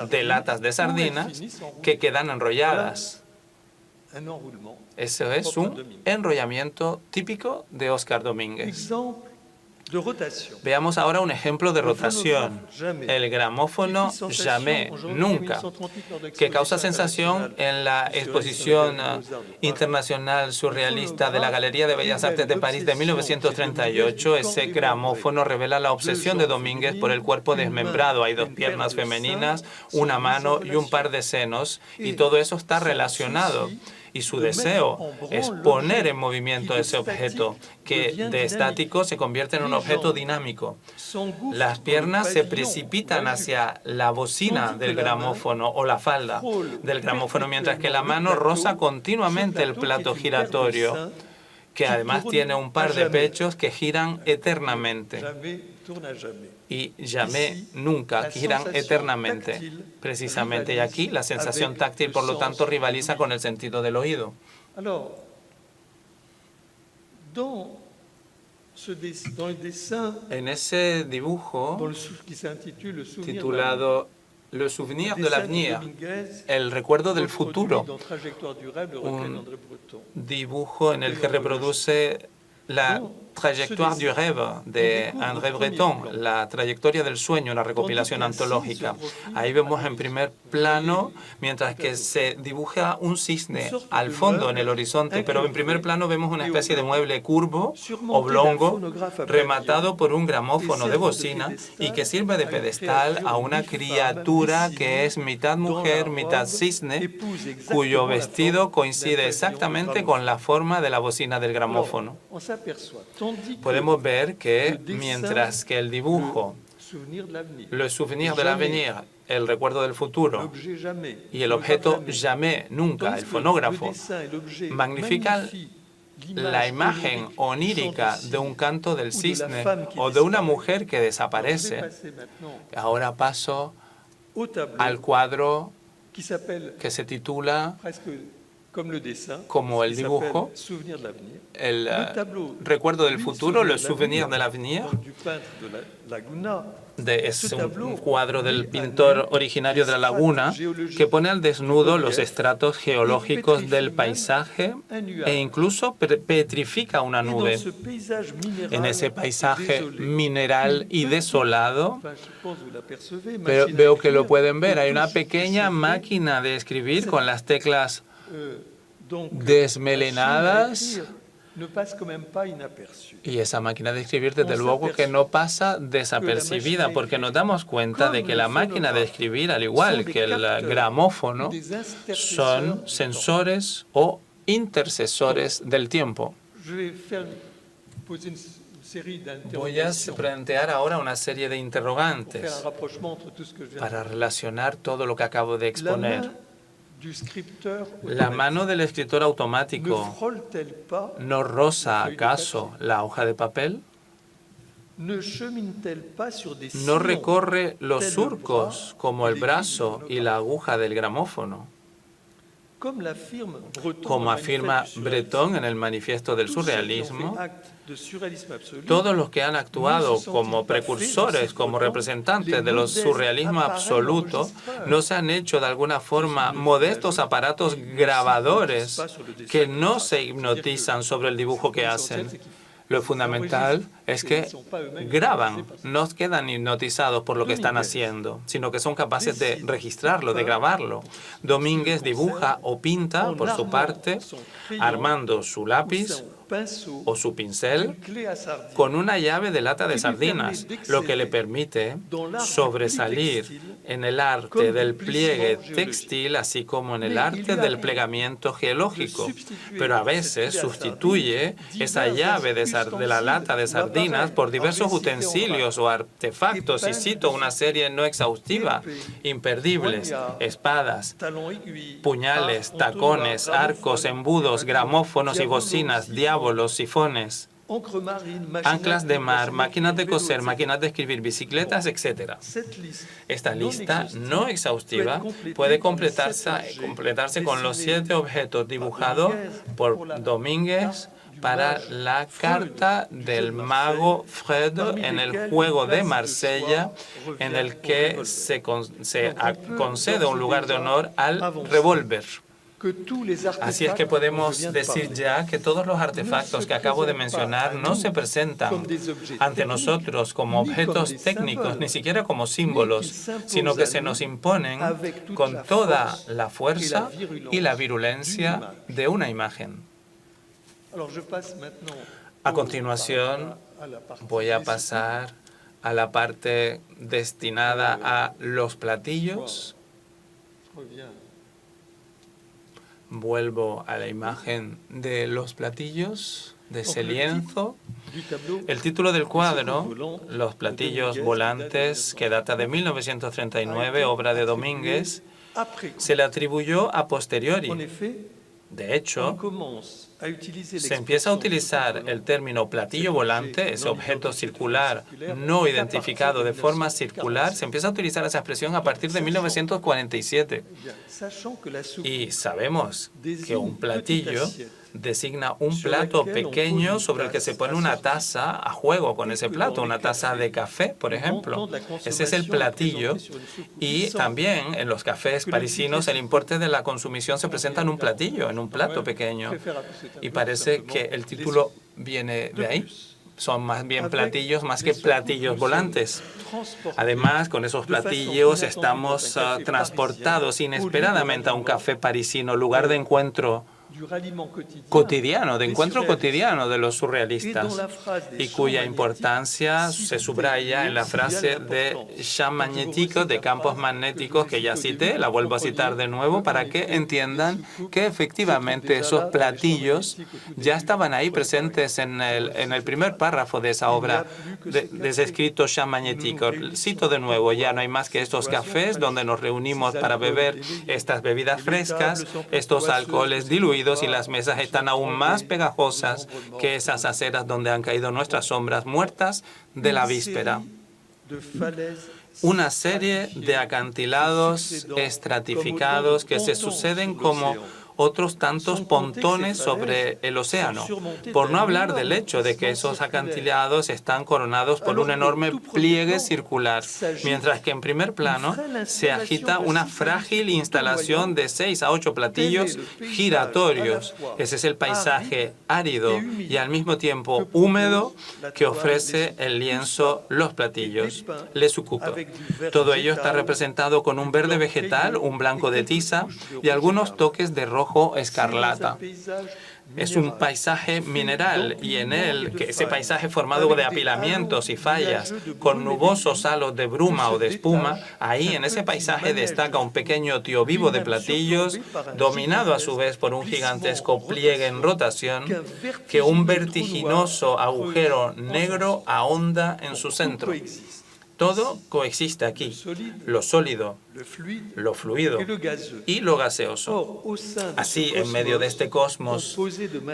de latas de sardinas que quedan enrolladas. Eso es un enrollamiento típico de Oscar Domínguez. Veamos ahora un ejemplo de rotación. El gramófono Jamais, nunca, que causa sensación en la exposición internacional surrealista de la Galería de Bellas Artes de París de 1938. Ese gramófono revela la obsesión de Domínguez por el cuerpo desmembrado. Hay 2 piernas femeninas, una mano y un par de senos, y todo eso está relacionado. Y su deseo es poner en movimiento ese objeto, que de estático se convierte en un objeto dinámico. Las piernas se precipitan hacia la bocina del gramófono o la falda del gramófono, mientras que la mano roza continuamente el plato giratorio, que además tiene un par de pechos que giran eternamente. Y jamais, nunca, giran eternamente, precisamente. Y aquí la sensación táctil, por lo tanto, rivaliza con el sentido del oído. En ese dibujo titulado Le souvenir de l'avenir, el recuerdo del futuro, un dibujo en el que reproduce la Trajectoire du rêve de André Breton, la trayectoria del sueño, una recopilación antológica. Ahí vemos en primer plano, mientras que se dibuja un cisne al fondo en el horizonte, pero en primer plano vemos una especie de mueble curvo, oblongo, rematado por un gramófono de bocina y que sirve de pedestal a una criatura que es mitad mujer, mitad cisne, cuyo vestido coincide exactamente con la forma de la bocina del gramófono. Podemos ver que mientras que el dibujo, le souvenir de l'avenir, el recuerdo del futuro, y el objeto jamais, nunca, el fonógrafo, magnifican la imagen onírica de un canto del cisne o de una mujer que desaparece. Ahora paso al cuadro que se titula como el dibujo, el recuerdo del futuro, le souvenir de l'avenir. Es un cuadro del pintor originario de La Laguna que pone al desnudo los estratos geológicos del paisaje e incluso petrifica una nube. En ese paisaje mineral y desolado, pero veo que lo pueden ver, hay una pequeña máquina de escribir con las teclas desmelenadas, y esa máquina de escribir desde luego que no pasa desapercibida, porque nos damos cuenta de que la máquina de escribir, al igual que el gramófono, son sensores o intercesores del tiempo. Voy a plantear ahora una serie de interrogantes para relacionar todo lo que acabo de exponer. ¿La mano del escritor automático no roza acaso la hoja de papel? ¿No recorre los surcos como el brazo y la aguja del gramófono? Como afirma Breton en el Manifiesto del Surrealismo, todos los que han actuado como precursores, como representantes de los surrealismo absoluto, no se han hecho de alguna forma modestos aparatos grabadores que no se hipnotizan sobre el dibujo que hacen. Lo fundamental es que graban, no quedan hipnotizados por lo que están haciendo, sino que son capaces de registrarlo, de grabarlo. Domínguez dibuja o pinta, por su parte, armando su lápiz o su pincel con una llave de lata de sardinas, lo que le permite sobresalir en el arte del pliegue textil, así como en el arte del plegamiento geológico. Pero a veces sustituye esa llave de la lata de sardinas por diversos utensilios o artefactos, y cito una serie no exhaustiva: imperdibles, espadas, puñales, tacones, arcos, embudos, gramófonos y bocinas, diábolos, sifones, anclas de mar, máquinas de coser, máquinas de escribir, bicicletas, etc. Esta lista no exhaustiva puede completarse con los 7 objetos dibujados por Domínguez para la carta del mago Freud en el juego de Marsella, en el que se concede un lugar de honor al revólver. Así es que podemos decir ya que todos los artefactos que acabo de mencionar no se presentan ante nosotros como objetos técnicos, ni siquiera como símbolos, sino que se nos imponen con toda la fuerza y la virulencia de una imagen. A continuación, voy a pasar a la parte destinada a los platillos. Vuelvo a la imagen de los platillos, de ese lienzo. El título del cuadro, Los platillos volantes, que data de 1939, obra de Domínguez, se le atribuyó a posteriori. De hecho, se empieza a utilizar el término platillo volante, ese objeto circular no identificado de forma circular, se empieza a utilizar esa expresión a partir de 1947. Y sabemos que un platillo designa un plato pequeño sobre el que se pone una taza a juego con ese plato, una taza de café, por ejemplo. Ese es el platillo. Y también en los cafés parisinos el importe de la consumición se presenta en un platillo, en un plato pequeño. Y parece que el título viene de ahí. Son más bien platillos más que platillos volantes. Además, con esos platillos estamos transportados inesperadamente a un café parisino, lugar de encuentro cotidiano, de encuentro cotidiano de los surrealistas, y cuya importancia se subraya en la frase de champs magnétiques, de campos magnéticos, que ya cité, la vuelvo a citar de nuevo, para que entiendan que efectivamente esos platillos ya estaban ahí presentes en el primer párrafo de esa obra, de ese escrito champs magnétiques. Cito de nuevo, ya no hay más que estos cafés donde nos reunimos para beber estas bebidas frescas, estos alcoholes diluidos, y las mesas están aún más pegajosas que esas aceras donde han caído nuestras sombras muertas de la víspera. Una serie de acantilados estratificados que se suceden como otros tantos pontones sobre el océano, por no hablar del hecho de que esos acantilados están coronados por un enorme pliegue circular, mientras que en primer plano se agita una frágil instalación de 6 a 8 platillos giratorios. Ese es el paisaje árido y al mismo tiempo húmedo que ofrece el lienzo Los Platillos, Les Occupes. Todo ello está representado con un verde vegetal, un blanco de tiza y algunos toques de rojo escarlata. Es un paisaje mineral y en él, ese paisaje formado de apilamientos y fallas, con nubosos halos de bruma o de espuma, ahí en ese paisaje destaca un pequeño tío vivo de platillos, dominado a su vez por un gigantesco pliegue en rotación, que un vertiginoso agujero negro ahonda en su centro. Todo coexiste aquí, lo sólido, lo fluido y lo gaseoso. Así, en medio de este cosmos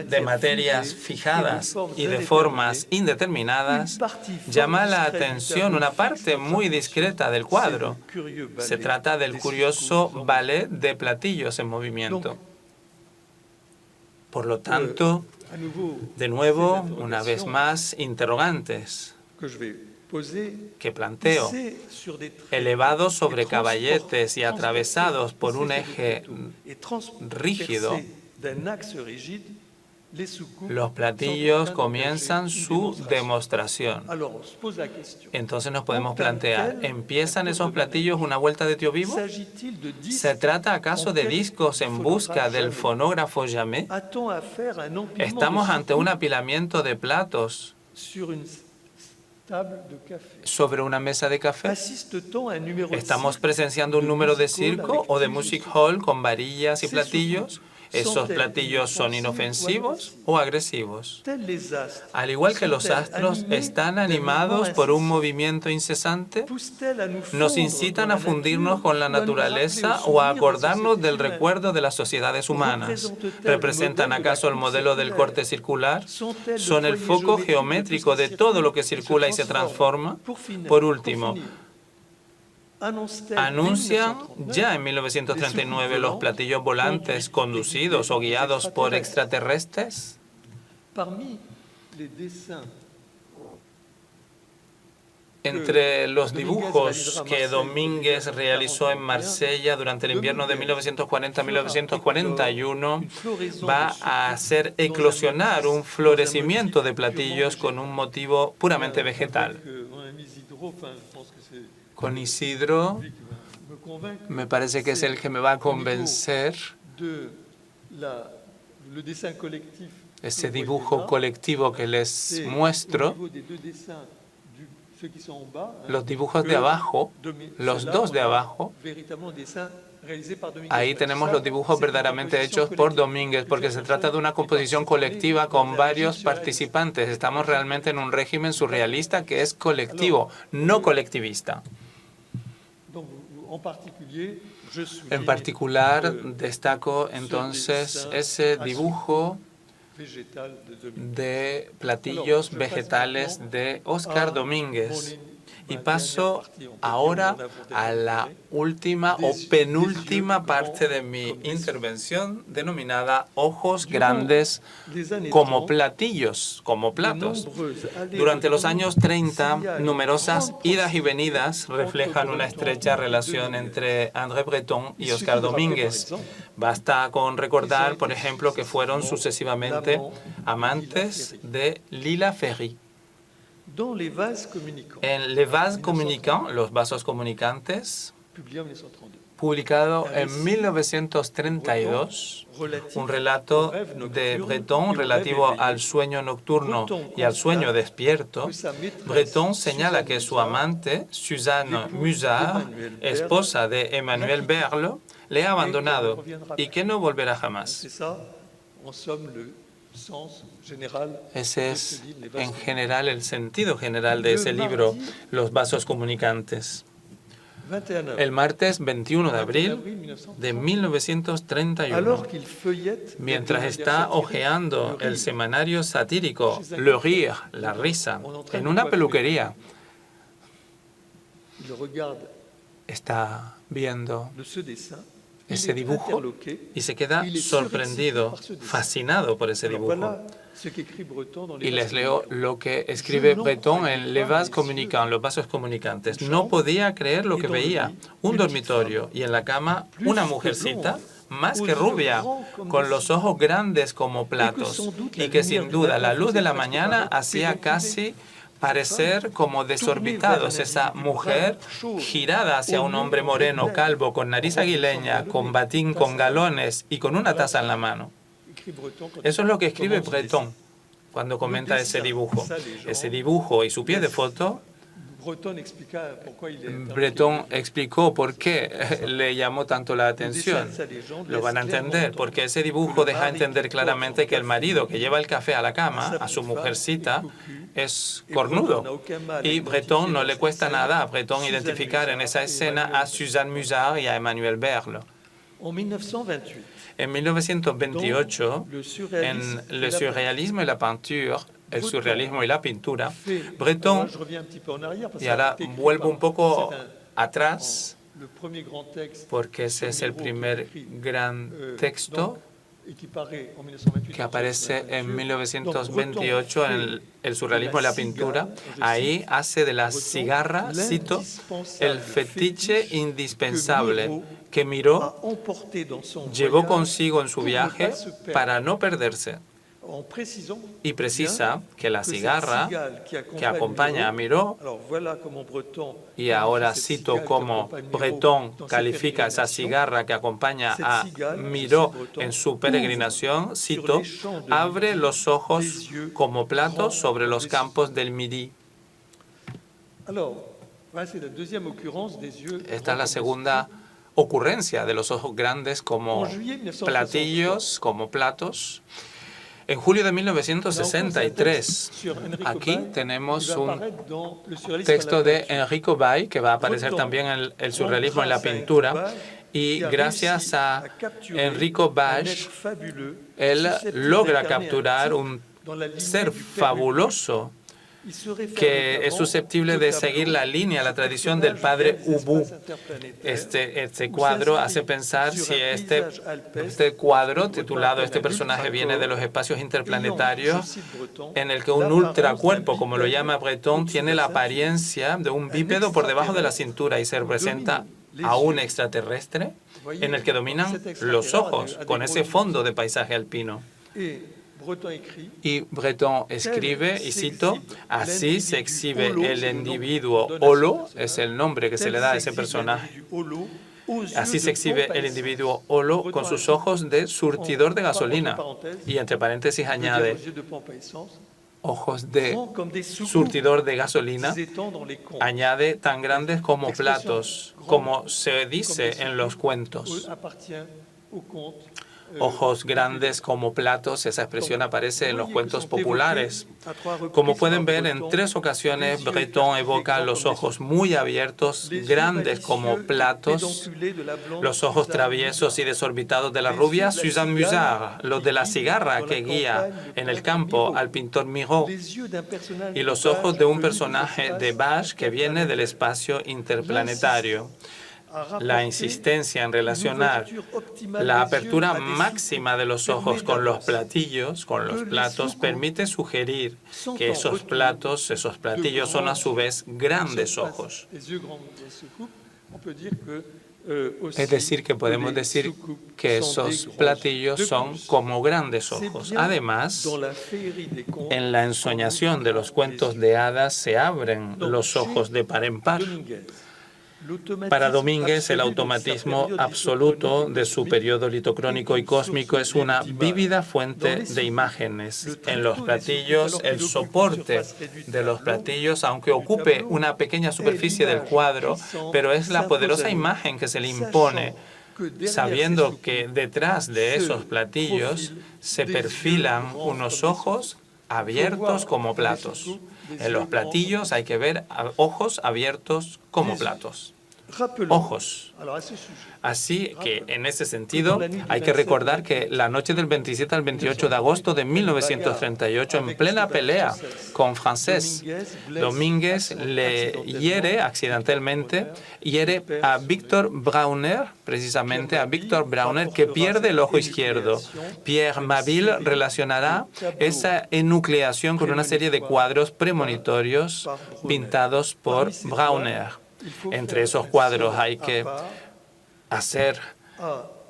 de materias fijadas y de formas indeterminadas, llama la atención una parte muy discreta del cuadro. Se trata del curioso ballet de platillos en movimiento. Por lo tanto, de nuevo, una vez más, interrogantes que planteo, elevados sobre caballetes y atravesados por un eje rígido. Los platillos comienzan su demostración. Entonces nos podemos plantear, ¿empiezan esos platillos una vuelta de tío vivo? ¿Se trata acaso de discos en busca del fonógrafo Jamais? ¿Estamos ante un apilamiento de platos sobre una mesa de café? ¿Estamos presenciando un número de circo o de music hall con varillas y platillos? ¿Esos platillos son inofensivos o agresivos? Al igual que los astros, ¿están animados por un movimiento incesante? ¿Nos incitan a fundirnos con la naturaleza o a acordarnos del recuerdo de las sociedades humanas? ¿Representan acaso el modelo del corte circular? ¿Son el foco geométrico de todo lo que circula y se transforma? Por último, ¿anuncian ya en 1939 los platillos volantes conducidos o guiados por extraterrestres? Entre los dibujos que Domínguez realizó en Marsella durante el invierno de 1940-1941, va a hacer eclosionar un florecimiento de platillos con un motivo puramente vegetal. Con Isidro, me parece que es el que me va a convencer. Ese dibujo colectivo que les muestro, los dibujos de abajo, los dos de abajo, ahí tenemos los dibujos verdaderamente hechos por Domínguez, porque se trata de una composición colectiva con varios participantes. Estamos realmente en un régimen surrealista que es colectivo, no colectivista. En particular, destaco entonces ese dibujo de platillos vegetales de Óscar Domínguez. Y paso ahora a la última o penúltima parte de mi intervención, denominada ojos grandes como platillos, como platos. Durante los años 30, numerosas idas y venidas reflejan una estrecha relación entre André Breton y Oscar Domínguez. Basta con recordar, por ejemplo, que fueron sucesivamente amantes de Lila Ferry. En Les Vases Communicants, los vasos comunicantes, publicado en 1932, un relato de Breton relativo al sueño nocturno y al sueño despierto. Breton señala que su amante, Suzanne Musard, esposa de Emmanuel Berle, le ha abandonado y que no volverá jamás. Ese es, en general, el sentido general de ese libro, Los vasos comunicantes. El martes 21 de abril de 1931, mientras está hojeando el semanario satírico Le Rire, la risa, en una peluquería, está viendo ese dibujo y se queda sorprendido, fascinado por ese dibujo. Y les leo lo que escribe Breton en Les Vases Communicants, los vasos comunicantes. No podía creer lo que veía. Un dormitorio y en la cama una mujercita, más que rubia, con los ojos grandes como platos, y que sin duda la luz de la mañana hacía casi parecer como desorbitados. Esa mujer girada hacia un hombre moreno, calvo, con nariz aguileña, con batín, con galones y con una taza en la mano. Eso es lo que escribe Breton cuando comenta ese dibujo. Ese dibujo y su pie de foto, Breton explicó por qué le llamó tanto la atención. Lo van a entender, porque ese dibujo deja entender claramente que el marido que lleva el café a la cama, a su mujercita, es cornudo. Y Breton no le cuesta nada a Breton identificar en esa escena a Suzanne Musard y a Emmanuel Berle. En 1928, en Le surréalisme et la peinture, el surrealismo y la pintura, Breton, y ahora vuelvo un poco atrás, porque ese es el primer gran texto que aparece en 1928 en el surrealismo y la pintura. Ahí hace de la cigarra, cito, el fetiche indispensable que Miró llevó consigo en su viaje para no perderse. Y precisa que la cigarra que acompaña a Miró, y ahora cito cómo Breton califica esa cigarra que acompaña a Miró en su peregrinación, cito, abre los ojos como platos sobre los campos del Midi. Esta es la segunda ocurrencia de los ojos grandes como platillos, como platos. En julio de 1963, aquí tenemos un texto de Enrico Bay, que va a aparecer también en el surrealismo en la pintura, y gracias a Enrico Bay, él logra capturar un ser fabuloso que es susceptible de seguir la línea, la tradición del padre Ubu. Este cuadro hace pensar si este cuadro titulado Este personaje viene de los espacios interplanetarios, en el que un ultracuerpo, como lo llama Breton, tiene la apariencia de un bípedo por debajo de la cintura y se representa a un extraterrestre en el que dominan los ojos, con ese fondo de paisaje alpino. Y Breton escribe, y cito, así se exhibe el individuo holo, es el nombre que se le da a ese personaje. Así se exhibe el individuo holo con sus ojos de surtidor de gasolina. Y entre paréntesis añade, ojos de surtidor de gasolina, añade tan grandes como platos, como se dice en los cuentos. ojos grandes como platos. Esa expresión aparece en los cuentos populares. Como pueden ver, en 3 ocasiones Breton evoca los ojos muy abiertos, grandes como platos, los ojos traviesos y desorbitados de la rubia Suzanne Musard, los de la cigarra que guía en el campo al pintor Miro, y los ojos de un personaje de Bage que viene del espacio interplanetario. La insistencia en relacionar la apertura máxima de los ojos con los platos, permite sugerir que esos platillos son a su vez grandes ojos. Es decir, que podemos decir que esos platillos son como grandes ojos. Además, en la ensoñación de los cuentos de hadas se abren los ojos de par en par. Para Domínguez, el automatismo absoluto de su periodo litocrónico y cósmico es una vívida fuente de imágenes. En los platillos, el soporte de los platillos, aunque ocupe una pequeña superficie del cuadro, pero es la poderosa imagen que se le impone, sabiendo que detrás de esos platillos se perfilan unos ojos abiertos como platos. En los platillos hay que ver ojos abiertos como platos. Ojos. Así que, en ese sentido, hay que recordar que la noche del 27 al 28 de agosto de 1938, en plena pelea con Frances, Domínguez le hiere accidentalmente, hiere a Victor Brauner, precisamente a Victor Brauner, que pierde el ojo izquierdo. Pierre Mabille relacionará esa enucleación con una serie de cuadros premonitorios pintados por Brauner. Entre esos cuadros hay que hacer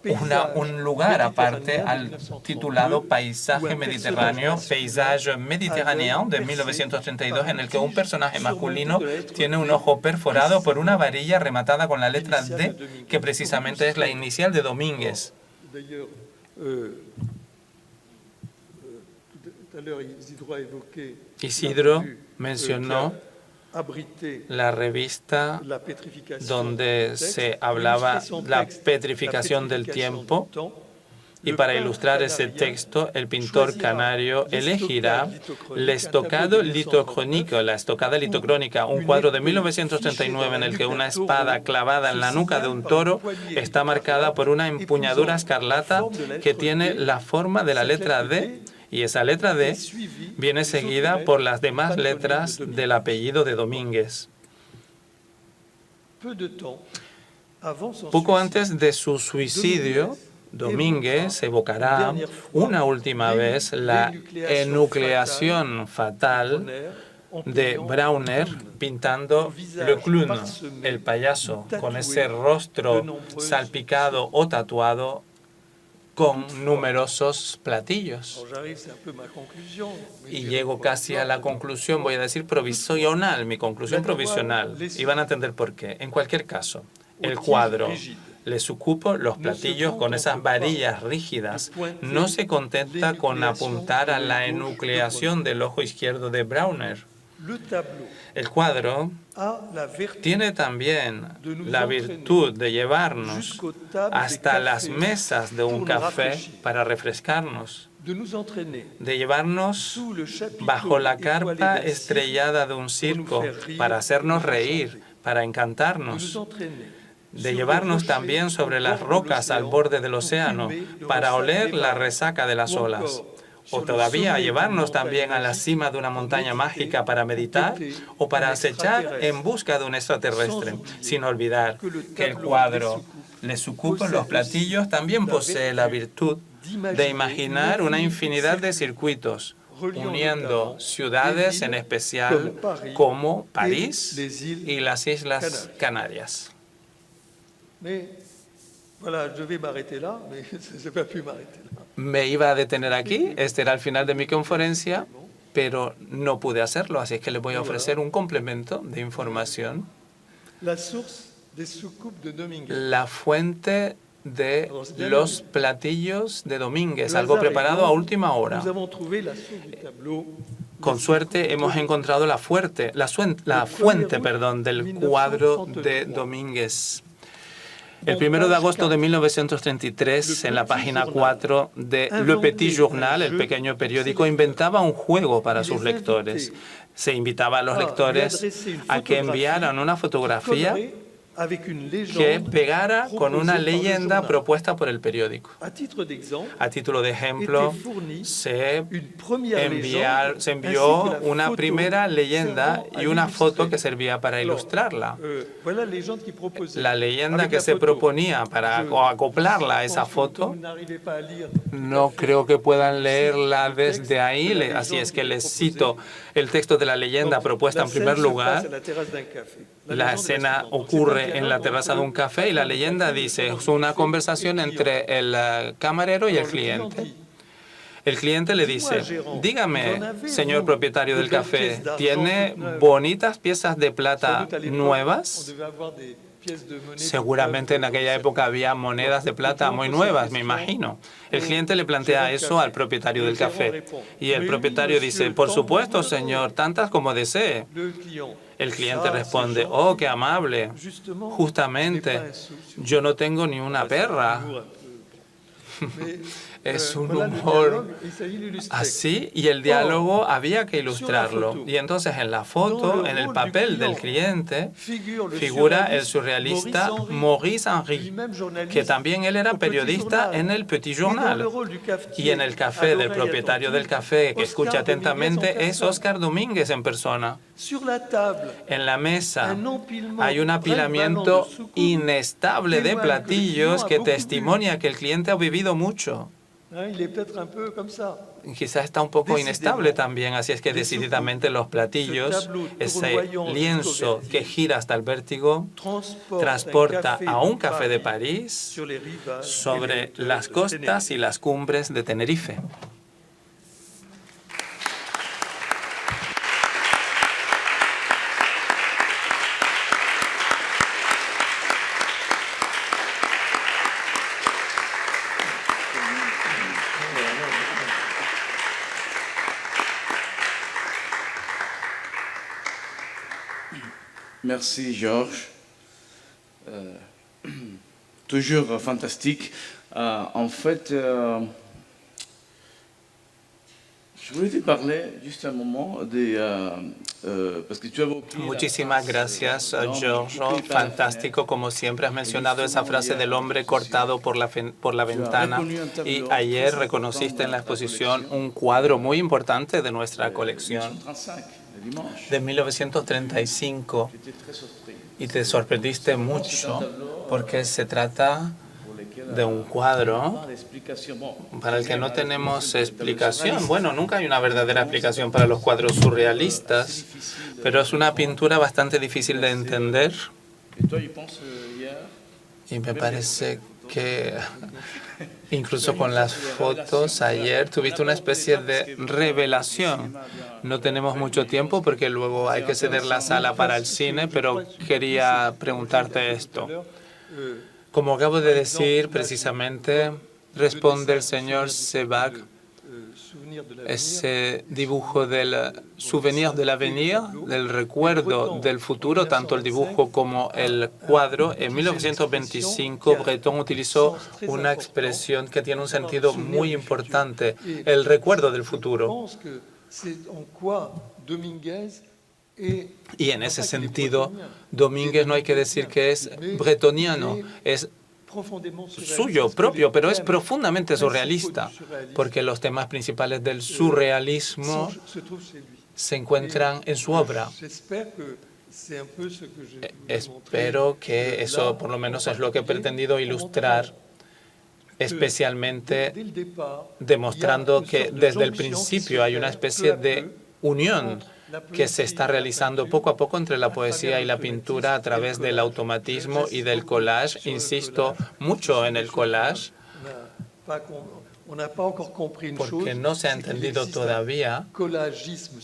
un lugar aparte al titulado Paisaje Mediterráneo, Paysage Méditerranéen, de 1932, en el que un personaje masculino tiene un ojo perforado por una varilla rematada con la letra D, que precisamente es la inicial de Domínguez. Isidro mencionó la revista donde se hablaba la petrificación del tiempo, y para ilustrar ese texto, el pintor canario elegirá l'estocade litochronique, la estocada litocrónica, un cuadro de 1939 en el que una espada clavada en la nuca de un toro está marcada por una empuñadura escarlata que tiene la forma de la letra D, y esa letra D viene seguida por las demás letras del apellido de Domínguez. Poco antes de su suicidio, Domínguez evocará una última vez la enucleación fatal de Brauner pintando Le Clown, el payaso, con ese rostro salpicado o tatuado con numerosos platillos. Y llego casi a la conclusión, voy a decir provisional, mi conclusión provisional, y van a entender por qué. En cualquier caso, el cuadro Les Ocupo, los platillos con esas varillas rígidas, no se contenta con apuntar a la enucleación del ojo izquierdo de Brauner. El cuadro tiene también la virtud de llevarnos hasta las mesas de un café para refrescarnos, de llevarnos bajo la carpa estrellada de un circo para hacernos reír, para encantarnos, de llevarnos también sobre las rocas al borde del océano para oler la resaca de las olas, o todavía llevarnos también a la cima de una montaña mágica para meditar o para acechar en busca de un extraterrestre, sin olvidar que el cuadro Les Ocupo, los platillos, también posee la virtud de imaginar una infinidad de circuitos, uniendo ciudades en especial como París y las Islas Canarias. Me iba a detener aquí, este era el final de mi conferencia, pero no pude hacerlo, así es que les voy a ofrecer un complemento de información. La fuente de los platillos de Domínguez, algo preparado a última hora. Con suerte hemos encontrado la fuente del cuadro de Domínguez. El 1 de agosto de 1933, en la página 4 de Le Petit Journal, el pequeño periódico, inventaba un juego para sus lectores. Se invitaba a los lectores a que enviaran una fotografía que pegara con una leyenda propuesta por el periódico. A título de ejemplo, se envió una primera leyenda y una foto que servía para ilustrarla. La leyenda que se proponía para acoplarla a esa foto, no creo que puedan leerla desde ahí, así es que les cito el texto de la leyenda propuesta en primer lugar. La escena ocurre en la terraza de un café y la leyenda dice, es una conversación entre el camarero y el cliente. El cliente le dice, dígame, señor propietario del café, ¿tiene bonitas piezas de plata nuevas? Seguramente en aquella época había monedas de plata muy nuevas, me imagino. El cliente le plantea eso al propietario del café y el propietario dice, por supuesto, señor, tantas como desee. El cliente responde, oh, qué amable. Justamente, yo no tengo ni una perra. Es un humor así y el diálogo había que ilustrarlo. Y entonces en la foto, en el papel del cliente, figura el surrealista Maurice Henry, que también él era periodista en el Petit Journal. Y en el café del propietario del café, que escucha atentamente, es Oscar Domínguez en persona. En la mesa hay un apilamiento inestable de platillos que testimonia que el cliente ha vivido mucho. Quizás está un poco inestable también, así es que decididamente los platillos, ese lienzo que gira hasta el vértigo, transporta a un café de París sobre las costas y las cumbres de Tenerife. Merci, Georges. Toujours fantastique. En fait, je voulais te parler juste un moment parce que tu as évoqué. Muchísimas gracias, Georges. Fantástico, como siempre has mencionado esa frase del hombre cortado por la ventana. Y ayer reconociste en la exposición un cuadro muy importante de nuestra colección de 1935 y te sorprendiste mucho porque se trata de un cuadro para el que no tenemos explicación. Bueno, nunca hay una verdadera explicación para los cuadros surrealistas, pero es una pintura bastante difícil de entender y me parece que incluso con las fotos ayer tuviste una especie de revelación. No tenemos mucho tiempo porque luego hay que ceder la sala para el cine, pero quería preguntarte esto. Como acabo de decir, precisamente, responde el señor Sebag, ese dibujo del souvenir del avenir, del recuerdo del futuro, tanto el dibujo como el cuadro. En 1925, Breton utilizó una expresión que tiene un sentido muy importante, el recuerdo del futuro. Y en ese sentido, Domínguez no hay que decir que es bretoniano, es suyo propio, pero es profundamente surrealista, porque los temas principales del surrealismo se encuentran en su obra. Espero que eso por lo menos es lo que he pretendido ilustrar, especialmente demostrando que desde el principio hay una especie de unión que se está realizando poco a poco entre la poesía y la pintura a través del automatismo y del collage. Insisto mucho en el collage, porque no se ha entendido todavía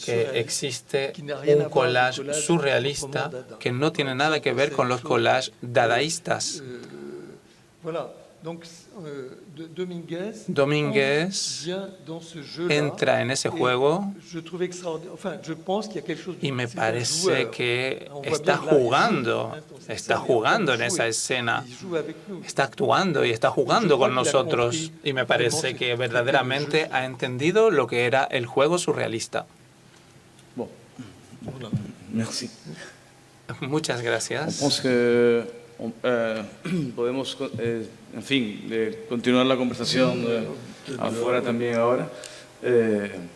que existe un collage surrealista que no tiene nada que ver con los collages dadaístas. Domínguez entra en ese juego y me parece que está jugando en esa escena, está actuando y está jugando con nosotros y me parece que verdaderamente ha entendido lo que era el juego surrealista. Merci. Muchas gracias. Podemos, en fin, continuar la conversación afuera también ahora.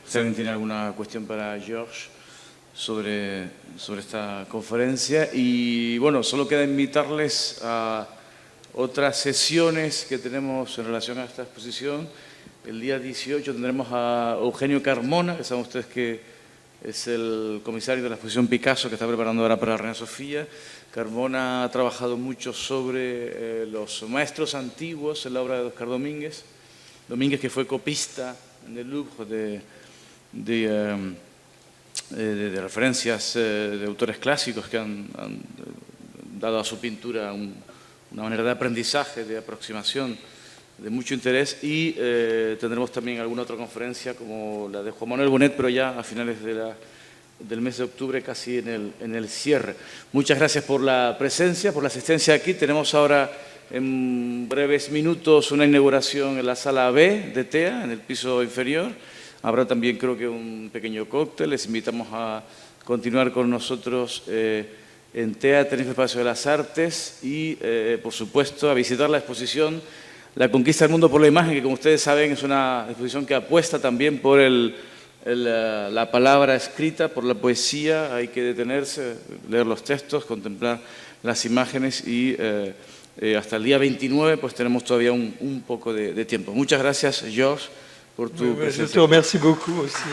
Si alguien tiene alguna cuestión para George sobre esta conferencia. Y bueno, solo queda invitarles a otras sesiones que tenemos en relación a esta exposición. El día 18 tendremos a Eugenio Carmona, que saben ustedes que es el comisario de la exposición Picasso que está preparando ahora para Reina Sofía. Carmona ha trabajado mucho sobre los maestros antiguos en la obra de Óscar Domínguez. Domínguez, que fue copista en el Louvre de referencias de autores clásicos que han dado a su pintura una manera de aprendizaje, de aproximación, de mucho interés. Y tendremos también alguna otra conferencia como la de Juan Manuel Bonet, pero ya a finales del mes de octubre, casi en el cierre. Muchas gracias por la presencia, por la asistencia aquí. Tenemos ahora en breves minutos una inauguración en la sala B de TEA, en el piso inferior. Habrá también, creo que, un pequeño cóctel. Les invitamos a continuar con nosotros en TEA, Tenerife Espacio de las Artes, y, por supuesto, a visitar la exposición La Conquista del Mundo por la Imagen, que, como ustedes saben, es una exposición que apuesta también por la palabra escrita, por la poesía. Hay que detenerse, leer los textos, contemplar las imágenes y hasta el día 29 pues tenemos todavía un poco de tiempo. Muchas gracias, George, por tu presencia. Je te remercie beaucoup aussi.